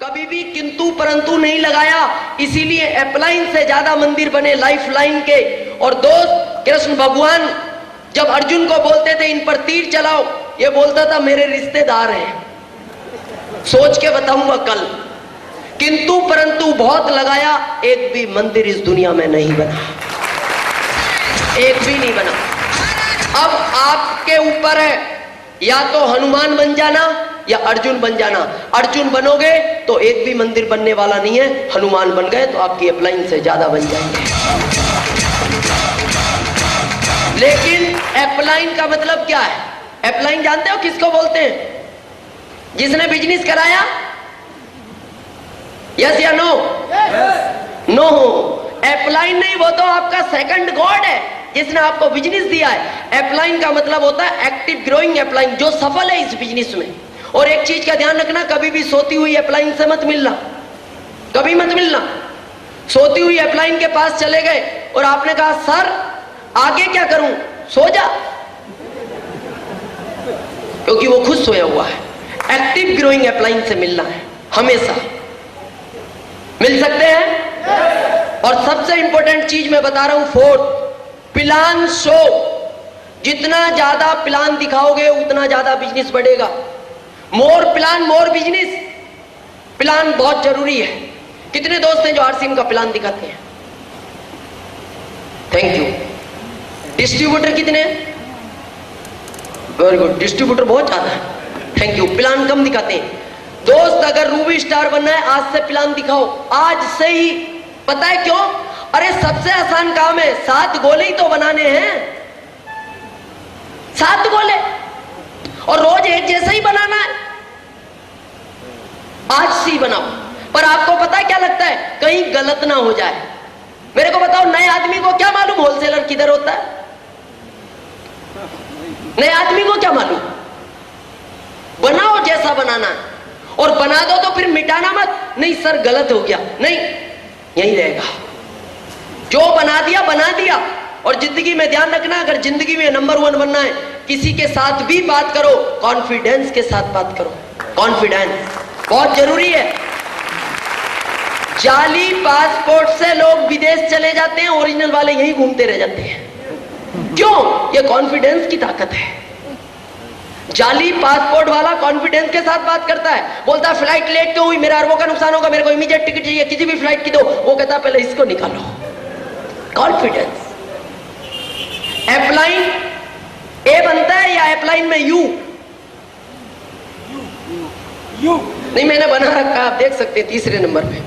कभी भी किंतु परंतु नहीं लगाया, इसीलिए अपलाइन से ज्यादा मंदिर बने लाइफ लाइन के। और दोस्त, कृष्ण भगवान जब अर्जुन को बोलते थे इन पर तीर चलाओ, ये बोलता था मेरे रिश्तेदार हैं, सोच के बताऊंगा कल। किंतु परंतु बहुत लगाया, एक भी मंदिर इस दुनिया में नहीं बना, एक भी नहीं बना। अब आपके ऊपर है, या तो हनुमान बन जाना या अर्जुन बन जाना। अर्जुन बनोगे तो एक भी मंदिर बनने वाला नहीं है, हनुमान बन गए तो आपकी अपलाइन से ज्यादा बन जाएंगे। लेकिन अपलाइन का मतलब क्या है? अपलाइन जानते हो किसको बोलते हैं? जिसने बिजनेस कराया, यस या नो? नो। अपलाइन नहीं, वो तो आपका सेकंड गॉड है जिसने आपको बिजनेस दिया है। अपलाइन का मतलब होता है एक्टिव ग्रोइंग अपलाइन, जो सफल है इस बिजनेस में। और एक चीज का ध्यान रखना, कभी भी सोती हुई अपलाइन से मत मिलना, कभी मत मिलना। सोती हुई अपलाइन के पास चले गए और आपने कहा सर आगे क्या करूं? सो जा, क्योंकि वो खुद सोया हुआ है। एक्टिव ग्रोइंग अपलाइन से मिलना है, हमेशा मिल सकते हैं। और सबसे इंपॉर्टेंट चीज मैं बता रहा हूं, फोर्थ, प्लान शो। जितना ज्यादा प्लान दिखाओगे उतना ज्यादा बिजनेस बढ़ेगा। मोर प्लान मोर बिजनेस। प्लान बहुत जरूरी है। कितने दोस्त हैं जो आरसीएम का प्लान दिखाते हैं? Thank you. डिस्ट्रीब्यूटर कितने हैं? वेरी गुड, डिस्ट्रीब्यूटर बहुत ज्यादा है, थैंक यू। प्लान कम दिखाते हैं। दोस्त, अगर रूबी स्टार बनना है आज से प्लान दिखाओ, आज से ही। पता है क्यों? अरे सबसे आसान काम है, 7 गोले ही तो बनाने हैं, 7 गोले, और रोज एक जैसा ही बनाना है। आज से ही बनाओ। पर आपको पता है क्या लगता है? कहीं गलत ना हो जाए। मेरे को बताओ, नए आदमी को क्या मालूम होलसेलर किधर होता है? नए आदमी को क्या मालूम? बनाओ जैसा बनाना है, और बना दो तो फिर मिटाना मत। नहीं सर गलत हो गया, नहीं, यही रहेगा। जो बना दिया बना दिया। और जिंदगी में ध्यान रखना, अगर जिंदगी में नंबर 1 बनना है, किसी के साथ भी बात करो कॉन्फिडेंस के साथ बात करो। कॉन्फिडेंस बहुत जरूरी है। जाली पासपोर्ट से लोग विदेश चले जाते हैं, ओरिजिनल वाले यहीं घूमते रह जाते हैं। क्यों? ये कॉन्फिडेंस की ताकत है। जाली पासपोर्ट वाला कॉन्फिडेंस के साथ बात करता है, बोलता है फ्लाइट लेट क्यों हुई, मेरा अरबों का नुकसान होगा, मेरे को इमीडिएट टिकट चाहिए, किसी भी फ्लाइट की दो। वो कहता है पहले इसको निकालो। कॉन्फिडेंस। अपलाइन ए बनता है या अपलाइन में यू? नहीं, मैंने बना रखा, आप देख सकते हैं तीसरे नंबर पे।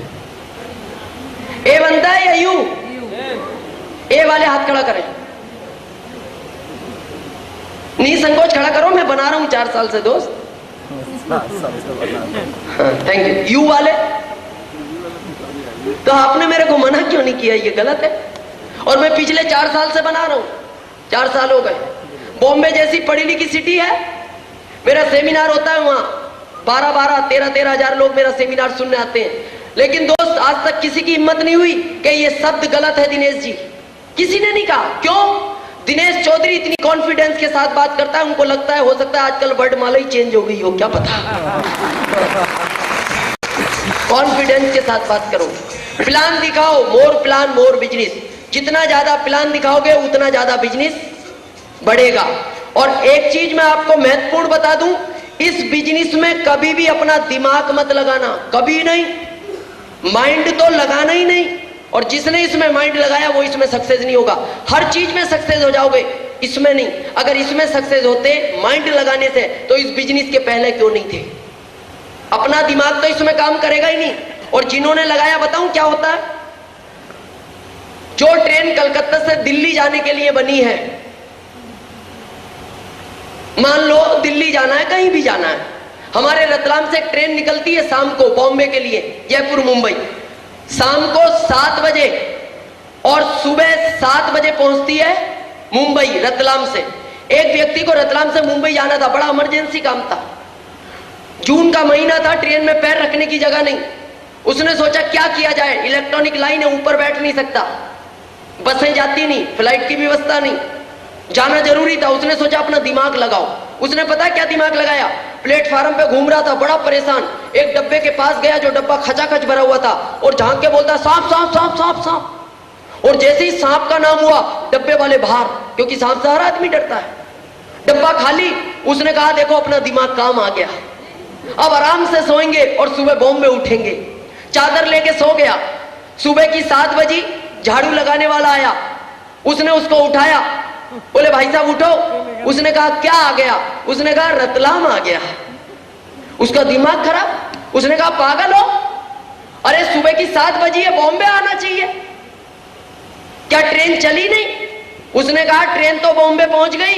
ए बनता है या यू? ए वाले हाथ खड़ा करें, नहीं संकोच खड़ा करो, मैं बना रहा हूं 4 साल से दोस्त। Thank you. यू वाले तो आपने मेरे को मना क्यों नहीं किया? ये गलत है। और मैं पिछले 4 साल से बना रहा हूं, 4 साल हो गए। बॉम्बे जैसी पढ़ी लिखी सिटी है, मेरा सेमिनार होता है वहां 12-12, 13-13 हजार लोग मेरा सेमिनार सुनने आते हैं। लेकिन दोस्त, आज तक किसी की हिम्मत नहीं हुई कि ये शब्द गलत है दिनेश जी, किसी ने नहीं कहा। क्यों? दिनेश चौधरी इतनी कॉन्फिडेंस के साथ बात करता है, उनको लगता है हो सकता है आजकल वर्णमाला ही चेंज हो गई हो, क्या पता। कॉन्फिडेंस के साथ बात करो, प्लान दिखाओ। मोर प्लान मोर बिजनेस। जितना ज्यादा प्लान दिखाओगे उतना ज्यादा बिजनेस बढ़ेगा। और एक चीज मैं आपको महत्वपूर्ण बता दूं, इस बिजनेस में कभी भी अपना दिमाग मत लगाना, कभी नहीं। माइंड तो लगाना ही नहीं। और जिसने इसमें माइंड लगाया वो इसमें सक्सेस नहीं होगा। हर चीज में सक्सेस हो जाओगे, इसमें नहीं। अगर इसमें सक्सेस होते माइंड लगाने से, तो इस बिजनेस के पहले क्यों नहीं थे? अपना दिमाग तो इसमें काम करेगा ही नहीं। और जिन्होंने लगाया, बताऊं क्या होता है? जो ट्रेन कलकत्ता से दिल्ली जाने के लिए बनी है, मान लो दिल्ली जाना है, कहीं भी जाना है, हमारे रतलाम से एक ट्रेन निकलती है शाम को बॉम्बे के लिए, जयपुर मुंबई, शाम को 7 बजे और सुबह 7 बजे पहुंचती है मुंबई रतलाम से। एक व्यक्ति को रतलाम से मुंबई जाना था, बड़ा इमरजेंसी काम था, जून का महीना था, ट्रेन में पैर रखने की जगह नहीं। उसने सोचा क्या किया जाए, इलेक्ट्रॉनिक लाइन है, ऊपर बैठ नहीं सकता, बसें जाती नहीं, फ्लाइट की व्यवस्था नहीं, जाना जरूरी था। उसने सोचा अपना दिमाग लगाओ। उसने पता क्या दिमाग लगाया? प्लेटफार्म पे घूम रहा था बड़ा परेशान, एक डब्बे के पास गया जो डब्बा खचाखच भरा हुआ था और झांक के बोलता सांप सांप सांप सांप सांप। और जैसे ही सांप का नाम हुआ डब्बे वाले बाहर, क्योंकि सांप से हर आदमी डरता है। डब्बा खाली। उसने कहा देखो अपना दिमाग काम आ गया, अब आराम से सोएंगे और सुबह बॉम्बे उठेंगे। चादर लेके सो गया। सुबह की 7 बजी झाड़ू लगाने वाला आया, उसने उसको उठाया, बोले भाई साहब उठो। उसने कहा क्या आ गया? उसने कहा रतलाम आ गया। उसका दिमाग खराब। उसने कहा पागल हो, अरे सुबह की 7 बजी है, बॉम्बे आना चाहिए, क्या ट्रेन चली नहीं? उसने कहा ट्रेन तो बॉम्बे पहुंच गई।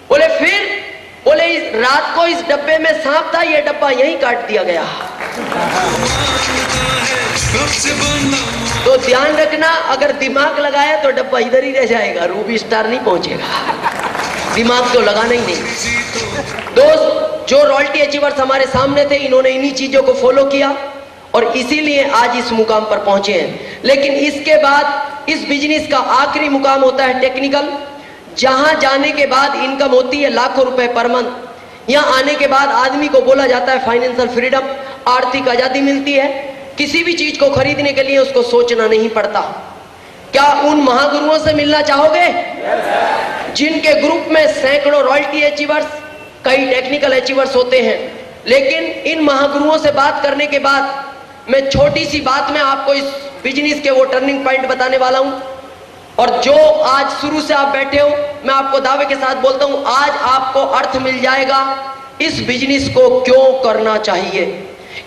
बोले फिर? बोले रात को इस डब्बे में सांप था, ये डब्बा यहीं काट दिया गया। तो ध्यान रखना, अगर दिमाग लगाया तो डब्बा इधर ही रह जाएगा, रूबी स्टार नहीं पहुंचेगा। दिमाग तो लगाना ही नहीं। दोस्त, जो रॉयल्टी अचीवर्स हमारे सामने थे, इन्होंने इन्हीं चीजों को फॉलो किया और इसीलिए आज इस मुकाम पर पहुंचे हैं। लेकिन इसके बाद इस बिजनेस का आखिरी मुकाम होता है टेक्निकल, जहां जाने के बाद इनकम होती है लाखों रुपए पर मंथ। यहां आने के बाद आदमी को बोला जाता है फाइनेंशियल फ्रीडम, आर्थिक आजादी मिलती है। किसी भी चीज को खरीदने के लिए उसको सोचना नहीं पड़ता। क्या उन महागुरुओं से मिलना चाहोगे जिनके ग्रुप में सैकड़ों रॉयल्टी अचीवर्स, कई टेक्निकल अचीवर्स होते हैं? लेकिन इन महागुरुओं से बात करने के बाद मैं छोटी सी बात में आपको इस बिजनेस के वो टर्निंग पॉइंट बताने वाला हूं। और जो आज शुरू से आप बैठे हो, मैं आपको दावे के साथ बोलता हूं, आज आपको अर्थ मिल जाएगा इस बिजनेस को क्यों करना चाहिए।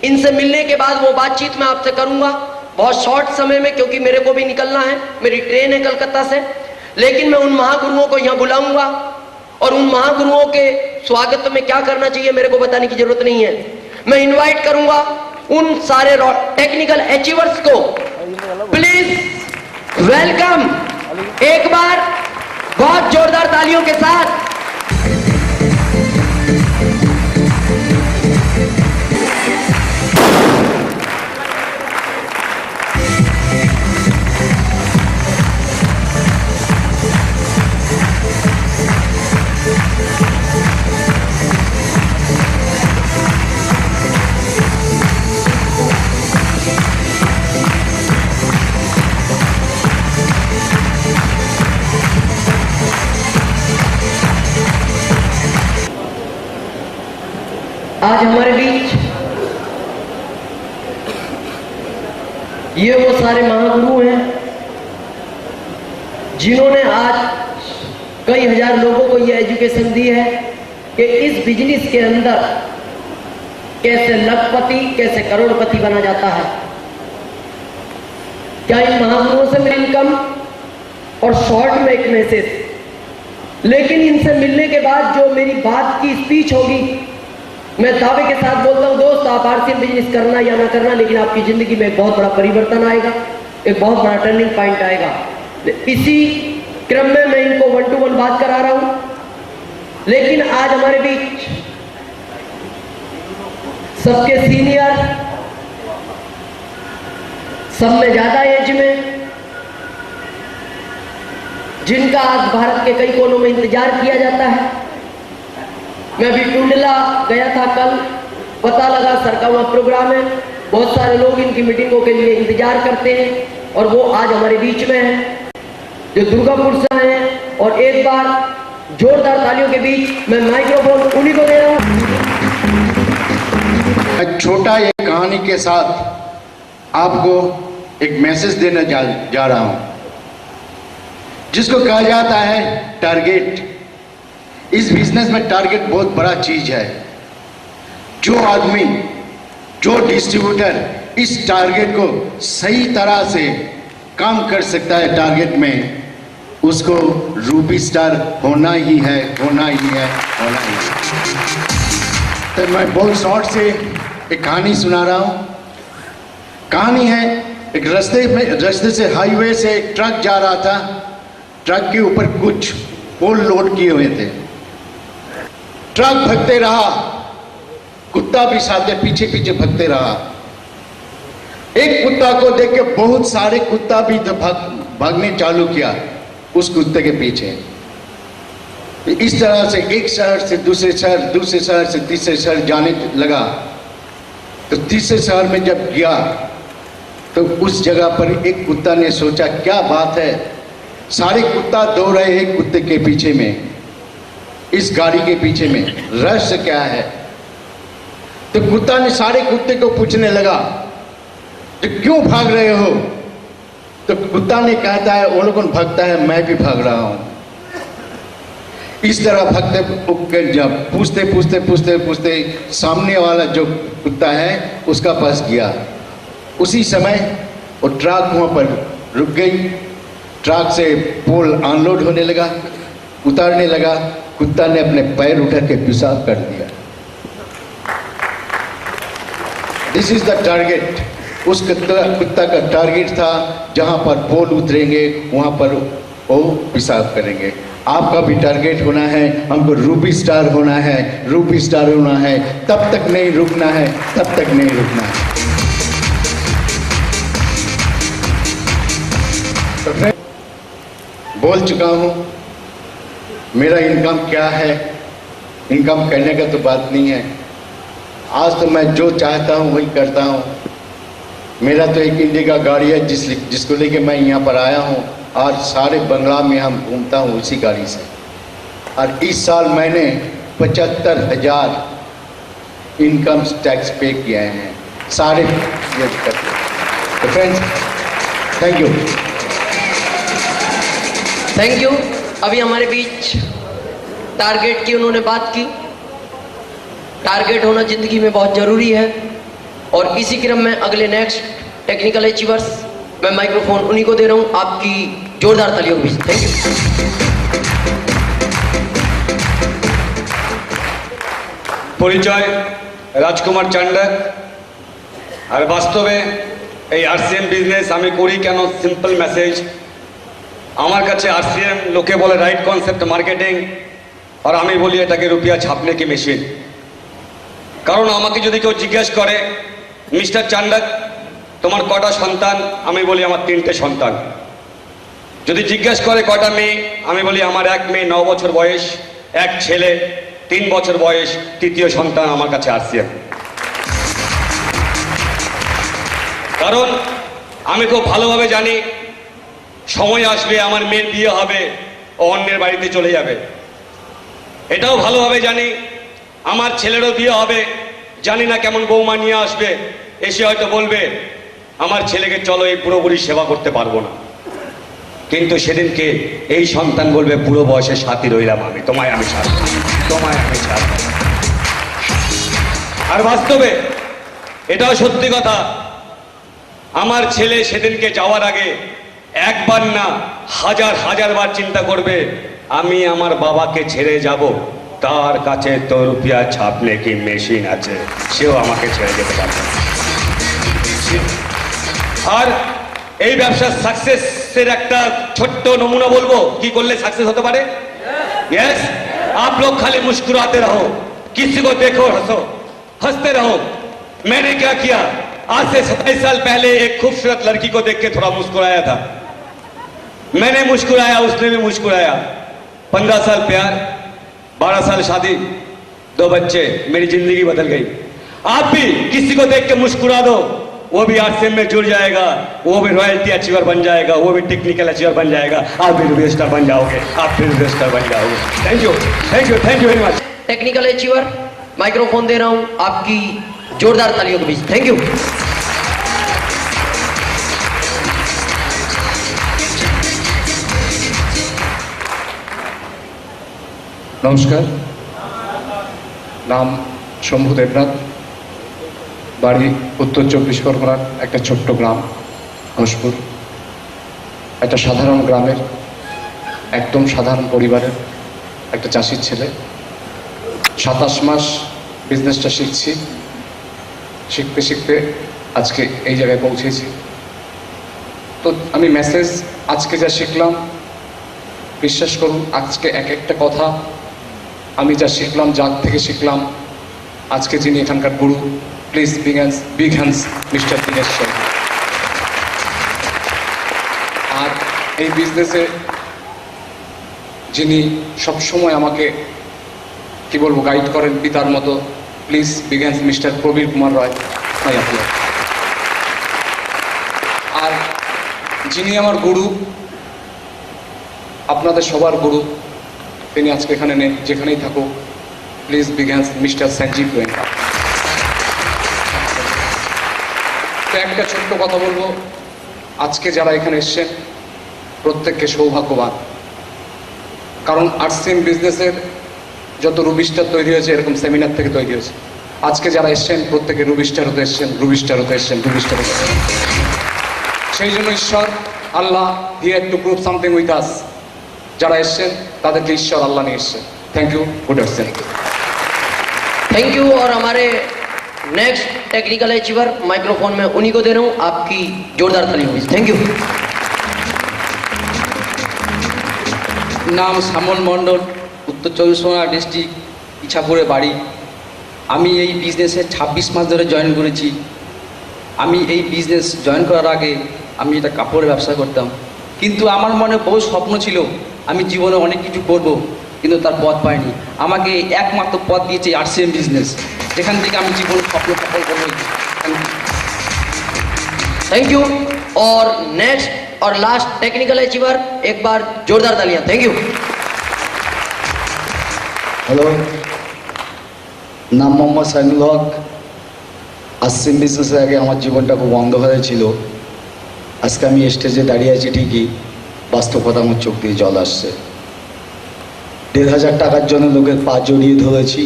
इनसे मिलने के बाद वो बातचीत मैं आपसे करूंगा बहुत शॉर्ट समय में, क्योंकि मेरे को भी निकलना है, मेरी ट्रेन है कलकत्ता से। लेकिन मैं उन महागुरुओं को यहां बुलाऊंगा और उन महागुरुओं के स्वागत में क्या करना चाहिए मेरे को बताने की जरूरत नहीं है। मैं इनवाइट करूंगा उन सारे टेक्निकल अचीवर्स को, प्लीज वेलकम, एक बार बहुत जोरदार तालियों के साथ। आज हमारे बीच ये वो सारे महागुरु हैं जिन्होंने आज कई हजार लोगों को ये एजुकेशन दी है कि इस बिजनेस के अंदर कैसे लखपति, कैसे करोड़पति बना जाता है। क्या इन महागुरुओं से मेरी इनकम? और शॉर्ट में एक मैसेज, लेकिन इनसे मिलने के बाद जो मेरी बात की स्पीच होगी, मैं दावे के साथ बोलता हूं दोस्त, आप आरसीएम बिजनेस करना या ना करना, लेकिन आपकी जिंदगी में एक बहुत बड़ा परिवर्तन आएगा, एक बहुत बड़ा टर्निंग पॉइंट आएगा। इसी क्रम में मैं इनको 1 to 1 बात करा रहा हूं। लेकिन आज हमारे बीच सबके सीनियर, सब में ज्यादा एज में, जिनका आज भारत के कई कोनों में इंतजार किया जाता है। मैं भी टुंडला गया था कल, पता लगा सर का वहाँ प्रोग्राम है, बहुत सारे लोग इनकी मीटिंगों के लिए इंतजार करते हैं और वो आज हमारे बीच में हैं, जो दुर्गापुर से आए हैं। और एक बार जोरदार तालियों के बीच मैं माइक्रोफोन उन्हीं को दे रहा हूँ। छोटा एक कहानी के साथ आपको एक मैसेज देने जा रहा हूं, जिसको कहा जाता है टारगेट। इस बिजनेस में टारगेट बहुत बड़ा चीज है। जो आदमी, जो डिस्ट्रीब्यूटर इस टारगेट को सही तरह से काम कर सकता है टारगेट में, उसको रूबी स्टार होना ही है, होना ही है, होना ही है। तो मैं बहुत शॉर्ट से एक कहानी सुना रहा हूँ। कहानी है, एक रास्ते से हाईवे से एक ट्रक जा रहा था। ट्रक के ऊपर कुछ पोल लोड किए हुए थे। ट्रक भगते रहा, कुत्ता भी साथ पीछे पीछे भगते रहा। एक कुत्ता को देख के बहुत सारे कुत्ता भी भागने चालू किया उस कुत्ते के पीछे। इस तरह से एक शहर से दूसरे शहर, दूसरे शहर से तीसरे शहर जाने लगा। तो तीसरे शहर में जब गया तो उस जगह पर एक कुत्ता ने सोचा क्या बात है, सारे कुत्ता दौड़ रहे एक कुत्ते के पीछे में, इस गाड़ी के पीछे में, रहस्य क्या है? तो कुत्ता ने सारे कुत्ते को पूछने लगा तो क्यों भाग रहे हो? तो कुत्ता ने कहता है वो लोग भागता है, मैं भी भाग रहा हूं। इस तरह भगते जब पूछते पूछते पूछते पूछते सामने वाला जो कुत्ता है उसका पास गया। उसी समय वो ट्रक वहां पर रुक गई, ट्रक से पोल अनलोड होने लगा, उतारने लगा। कुत्ता ने अपने पैर उठा के पेशाब कर दिया। This is the target. उस कुत्ता का टारगेट था जहां पर पोल उतरेंगे वहां पर वो पेशाब करेंगे। आपका भी टारगेट होना है, हमको रूबी स्टार होना है, रूबी स्टार होना है, तब तक नहीं रुकना है, तब तक नहीं रुकना है। तो मैं बोल चुका हूं मेरा इनकम क्या है, इनकम करने का तो बात नहीं है। आज तो मैं जो चाहता हूं वही करता हूं। मेरा तो एक इंडिका गाड़ी है जिसको लेके मैं यहाँ पर आया हूँ और सारे बंगला में हम घूमता हूँ उसी गाड़ी से। और इस साल मैंने 75,000 इनकम टैक्स पे किए हैं सारे ये करके। तो friends thank you. Thank you. अभी हमारे बीच टारगेट की उन्होंने बात की। टारगेट होना जिंदगी में बहुत जरूरी है और इसी क्रम में अगले नेक्स्ट टेक्निकल अचीवर्स मैं माइक्रोफोन उन्हीं को दे रहा हूं, आपकी जोरदार तालियों के बीच। Thank you. পরিচয় রাজকুমার চান্ডাক। আর বাস্তবে এই আরসিএম বিজনেস আমি করি কেন, সিম্পল মেসেজ। আমার কাছে আরসিএম লোকে বলে রাইট কনসেপ্ট মার্কেটিং, আর আমি বলি এটাকে রুপিয়া ছাপনে কি মেশিন। কারণ আমাকে যদি কেউ জিজ্ঞেস করে মিস্টার চান্ডাক তোমার কটা সন্তান, আমি বলি আমার 3টে সন্তান। যদি জিজ্ঞেস করে কটা মেয়ে, আমি বলি আমার এক মেয়ে 9 বছর বয়স, এক ছেলে 3 বছর বয়স, তৃতীয় সন্তান আমার কাছে আরসিএম। কারণ আমি খুব ভালোভাবে জানি সময় আসবে আমার মেয়ের বিয়ে হবে, ও অন্যের বাড়িতে চলে যাবে। এটাও ভালোভাবে জানি আমার ছেলেরও বিয়ে হবে, জানি না কেমন বৌমা নিয়ে আসবে, এসে হয়তো বলবে আমার ছেলেকে চলো এই বুড়ো বুড়ি সেবা করতে পারবো না। কিন্তু সেদিনকে এই সন্তান বলবে বুড়ো বয়সে সাথী রইলাম আমি, তোমায় আমি ছাড়ব, তোমায় আমি ছাড়ব। আর বাস্তবে এটাও সত্যি কথা, আমার ছেলে সেদিনকে যাওয়ার আগে একবার না হাজার হাজার বার চিন্তা করবে আমি আমার বাবাকে ছেড়ে যাব, তার কাছে তো রুপিয়া ছাপনে কি মেশিন আছে, সেও আমাকে ছেড়ে যেতে পারবে। আর এই ব্যবসার সাকসেসের একটা ছোট্ট নমুনা বলবো কি করলে সাকসেস হতে পারে। यस, आप लोग खाली मुस्कुराते रहो, किसी को देखो हंसो, हंसते रहो। मैंने क्या किया, आज से 27 साल पहले एक खूबसूरत लड़की को देख के थोड़ा मुस्कुराया था। मैंने मुस्कुराया, उसने भी मुस्कुराया। 15 साल प्यार, 12 साल शादी, 2 बच्चे, मेरी जिंदगी बदल गई। आप भी किसी को देख के मुस्कुरा दो, वो भी आरसीएम में जुड़ जाएगा, वो भी रॉयल्टी अचीवर बन जाएगा, वो भी टेक्निकल अचीवर बन जाएगा, आप भी रूबी स्टार बन जाओगे, आप भी रूबी स्टार बन जाओगे। Thank you, thank you, thank you very much. Technical achiever microphone दे रहा हूं, आपकी जोरदार तालियों के बीच। Thank you. নমস্কার, নাম শম্ভু দেবনাথ, বাড়ি উত্তর 24 পরগনার একটা ছোট্ট গ্রাম ঘোষপুর। একটা সাধারণ গ্রামের একদম সাধারণ পরিবারের একটা চাষির ছেলে। 27 মাস বিজনেসটা শিখছি, শিখতে শিখতে আজকে এই জায়গায় পৌঁছেছি। তো আমি মেসেজ আজকে যা শিখলাম, বিশ্বাস করুন আজকে এক একটা কথা আমি যা শিখলাম, যার থেকে শিখলাম, আজকে যিনি এখানকার গুরু, please big hands mister Dinesh Sharma. আর এই বিজনেসে যিনি সবসময় আমাকে কি বলবো গাইড করেন পিতার মতো, please begins mister Prabir Kumar Roy মাই অ্যাপ্লাই। আর যিনি আমার গুরু, আপনাদের সবার গুরু, তিনি আজকে এখানে নেই, যেখানেই থাকুক, please begins mister Sanjiv Goenka. তো একটা ছোট্ট কথা বলবো, আজকে যারা এখানে এসছেন প্রত্যেককে সৌভাগ্যবান, কারণ আর্টসিম বিজনেসের যত রুবিস্টার তৈরি হয়েছে এরকম সেমিনার থেকে তৈরি হয়েছে। আজকে যারা এসছেন প্রত্যেকে রুবিস্টার হতে এসছেন, রুবিস্টার হতে এসছেন, রুবিস্টার হতে এসছেন। সেই জন্য ঈশ্বর আল্লাহ he had to prove something with us. যারা এসছেন তাদেরকে ঈশ্বর আল্লাহ নিয়ে এসছেন। থ্যাংক ইউ, গুড আসছেন। Thank you. और हमारे नेक्स्ट टेक्निकल अचीवर माइक्रोफोन में उन्हीं को दे रहा हूं, आपकी जोरदार ताली होगी। Thank you. নাম শ্যামল মণ্ডল, উত্তর চব্বিশ পরগনা ডিস্ট্রিক্ট, ইছাপুরে বাড়ি। আমি এই বিজনেসে 26 মাস ধরে জয়েন করেছি। আমি এই বিজনেস জয়েন করার আগে আমি এটা কাপড়ের ব্যবসা করতাম, কিন্তু আমার মনে বহু স্বপ্ন ছিল আমি জীবনে অনেক কিছু করব, কিন্তু তার পথ পাইনি। আমাকে একমাত্র পথ দিয়েছে আরসিএম বিজনেস, যেখান থেকে আমি জীবনে স্বপ্ন সফল করবো। Thank you. और नेक्स्ट और लास्ट टेक्निकल अचीवर, एक बार जोरदार तालियां। Thank you. হ্যালো, নাম মোহাম্মদ সাইনুল হক। আরসিএম বিজনেসের আগে আমার জীবনটা খুব অন্ধকারে ছিল। আজকে আমি স্টেজে দাঁড়িয়ে আছি ঠিকই, বাস্তবতা আমার চোখ দিয়ে জল আসছে। 1,500 টাকার জন্য লোকের পা জড়িয়ে ধরেছি,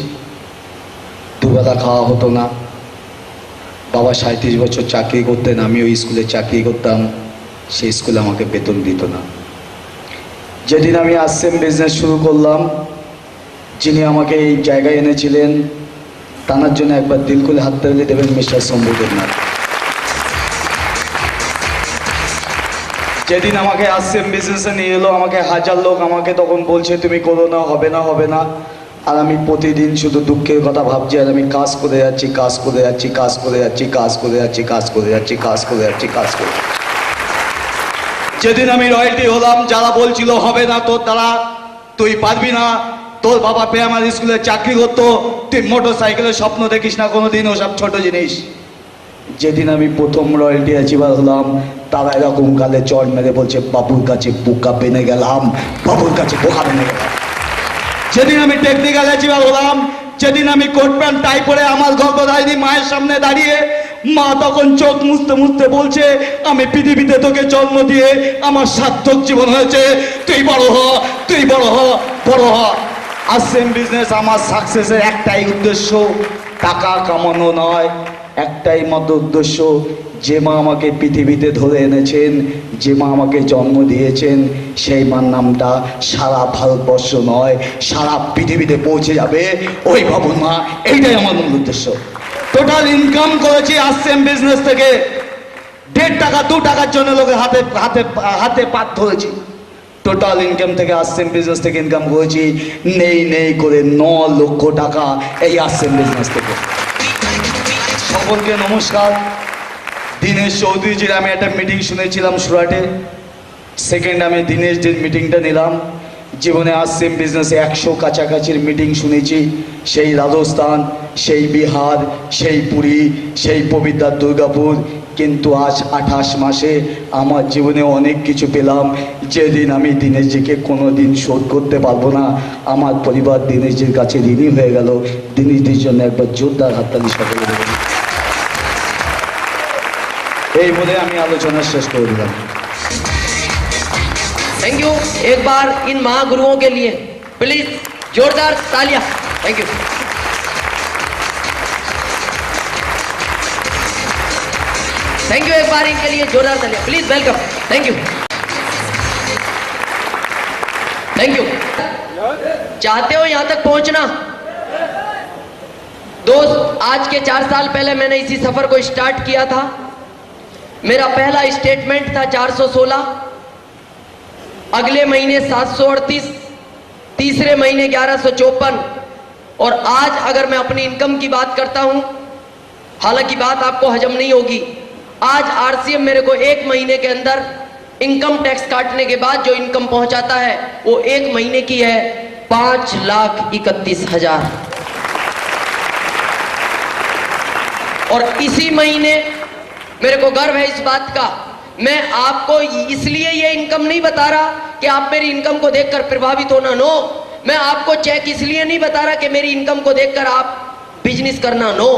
দুবেলা খাওয়া হতো না। বাবা 37 বছর চাকরি করতেন, আমি ওই স্কুলে চাকরি করতাম, সেই স্কুলে আমাকে বেতন দিত না। যেদিন আমি আরসিএম বিজনেস শুরু করলাম, যিনি আমাকে এই জায়গায় এনেছিলেন তার জন্য একবার দিল খুলে হাত তালি দেবেন মিস্টার শম্ভু দেবনাথ। যেদিন আমাকে আরসিএম বিজনেসে নিয়ে এলো, আমাকে হাজার লোক আমাকে তখন বলছে তুমি করো না, হবে না, হবে না। আর আমি প্রতিদিন শুধু দুঃখের কথা ভাবছি, আর আমি কাজ করে যাচ্ছি, কাজ করে যাচ্ছি, কাজ করে যাচ্ছি, কাজ করে যাচ্ছি, কাজ করে যাচ্ছি, কাজ করে যাচ্ছি, কাজ করে। যেদিন আমি রয়্যালটি হলাম, যারা বলছিল হবে না তোর দ্বারা, তুই পারবি না, তোর বাবা প্রাইমারি স্কুলে চাকরি করতো, তুই মোটর সাইকেলের স্বপ্ন দেখিস না কোনোদিন, ওসব ছোট জিনিস। যেদিন আমি প্রথম রয়্যালটি অ্যাচিভার হলাম, তারা এরকম কালে চড় মেরে বলছে বাবুর কাছে বোকা বেনে গেলাম, বাবুর কাছে বোকা বেনে গেলাম। যেদিন আমি টেকনিক্যাল অ্যাচিভার হলাম, যেদিন আমি কোট প্যান্ট টাই পরে আমার গর্ভধারিণী মায়ের সামনে দাঁড়িয়ে, মা তখন চোখ মুছতে মুছতে বলছে আমি পৃথিবীতে তোকে জন্ম দিয়ে আমার সার্থক জীবন হয়েছে, তুই বড় হ, তুই বড় হ, বড় হ। আরসিএম বিজনেস আমার সাকসেসের একটাই উদ্দেশ্য, টাকা কামানো নয়, একটাই মাত্র উদ্দেশ্য, যে মা আমাকে পৃথিবীতে ধরে এনেছেন, যে মা আমাকে জন্ম দিয়েছেন, সেই মার নামটা সারা ভারতবর্ষ নয় সারা পৃথিবীতে পৌঁছে যাবে, ওই বাবুর মা। এইটাই আমার মূল উদ্দেশ্য। টোটাল ইনকাম করেছি আরসিএম বিজনেস থেকে 1.5 টাকা 2 টাকার জন্য লোকের হাতে হাতে হাতে পাত ধরেছি। টোটাল ইনকাম থেকে আরসিএম বিজনেস থেকে ইনকাম করেছি নেই নেই করে 9 লক্ষ টাকা এই আরসিএম বিজনেস থেকে। সকলকে নমস্কার। দীনেশ চৌধুরীজির আমি একটা মিটিং শুনেছিলাম সুরাটে, সেকেন্ড আমি দীনেশজির মিটিংটা নিলাম। জীবনে আরসিএম বিজনেসে 100 কাছাকাছির মিটিং শুনেছি, সেই রাজস্থান, সেই বিহার, সেই পুরী, সেই পবিত্র দুর্গাপুর। কিন্তু আজ 28 মাসে আমার জীবনে অনেক কিছু পেলাম, যেদিন আমি দীনেশজিকে কোনো দিন শোধ করতে পারবো না। আমার পরিবার দীনেশজির কাছে ঋণী হয়ে গেল। দীনেশজির জন্য একবার জোরদার হাততালি সকলে দেবেন। এই বলে আমি আলোচনা শেষ করে দিলাম। Thank you. एक बार इन महागुरुओं के लिए प्लीज जोरदार तालियां। Thank you. Thank you. एक बार इनके लिए जोरदार तालियां please. Welcome. Thank you. Thank you. चाहते हो यहां तक पहुंचना? दोस्त, आज के 4 साल पहले मैंने इसी सफर को स्टार्ट किया था। मेरा पहला स्टेटमेंट था 416, अगले महीने 738, तीसरे महीने 1154, और आज अगर मैं अपनी इनकम की बात करता हूं, हालांकि बात आपको हजम नहीं होगी, आज आरसीएम मेरे को 1 महीने के अंदर इनकम टैक्स काटने के बाद जो इनकम पहुंचाता है वो एक महीने की है 5,31,000। और इसी महीने मेरे को गर्व है इस बात का, मैं आपको इसलिए ये इनकम नहीं बता रहा कि आप मेरी इनकम को देखकर प्रभावित होना, नो। मैं आपको चेक इसलिए नहीं बता रहा कि मेरी इनकम को देखकर आप बिजनेस करना, नो।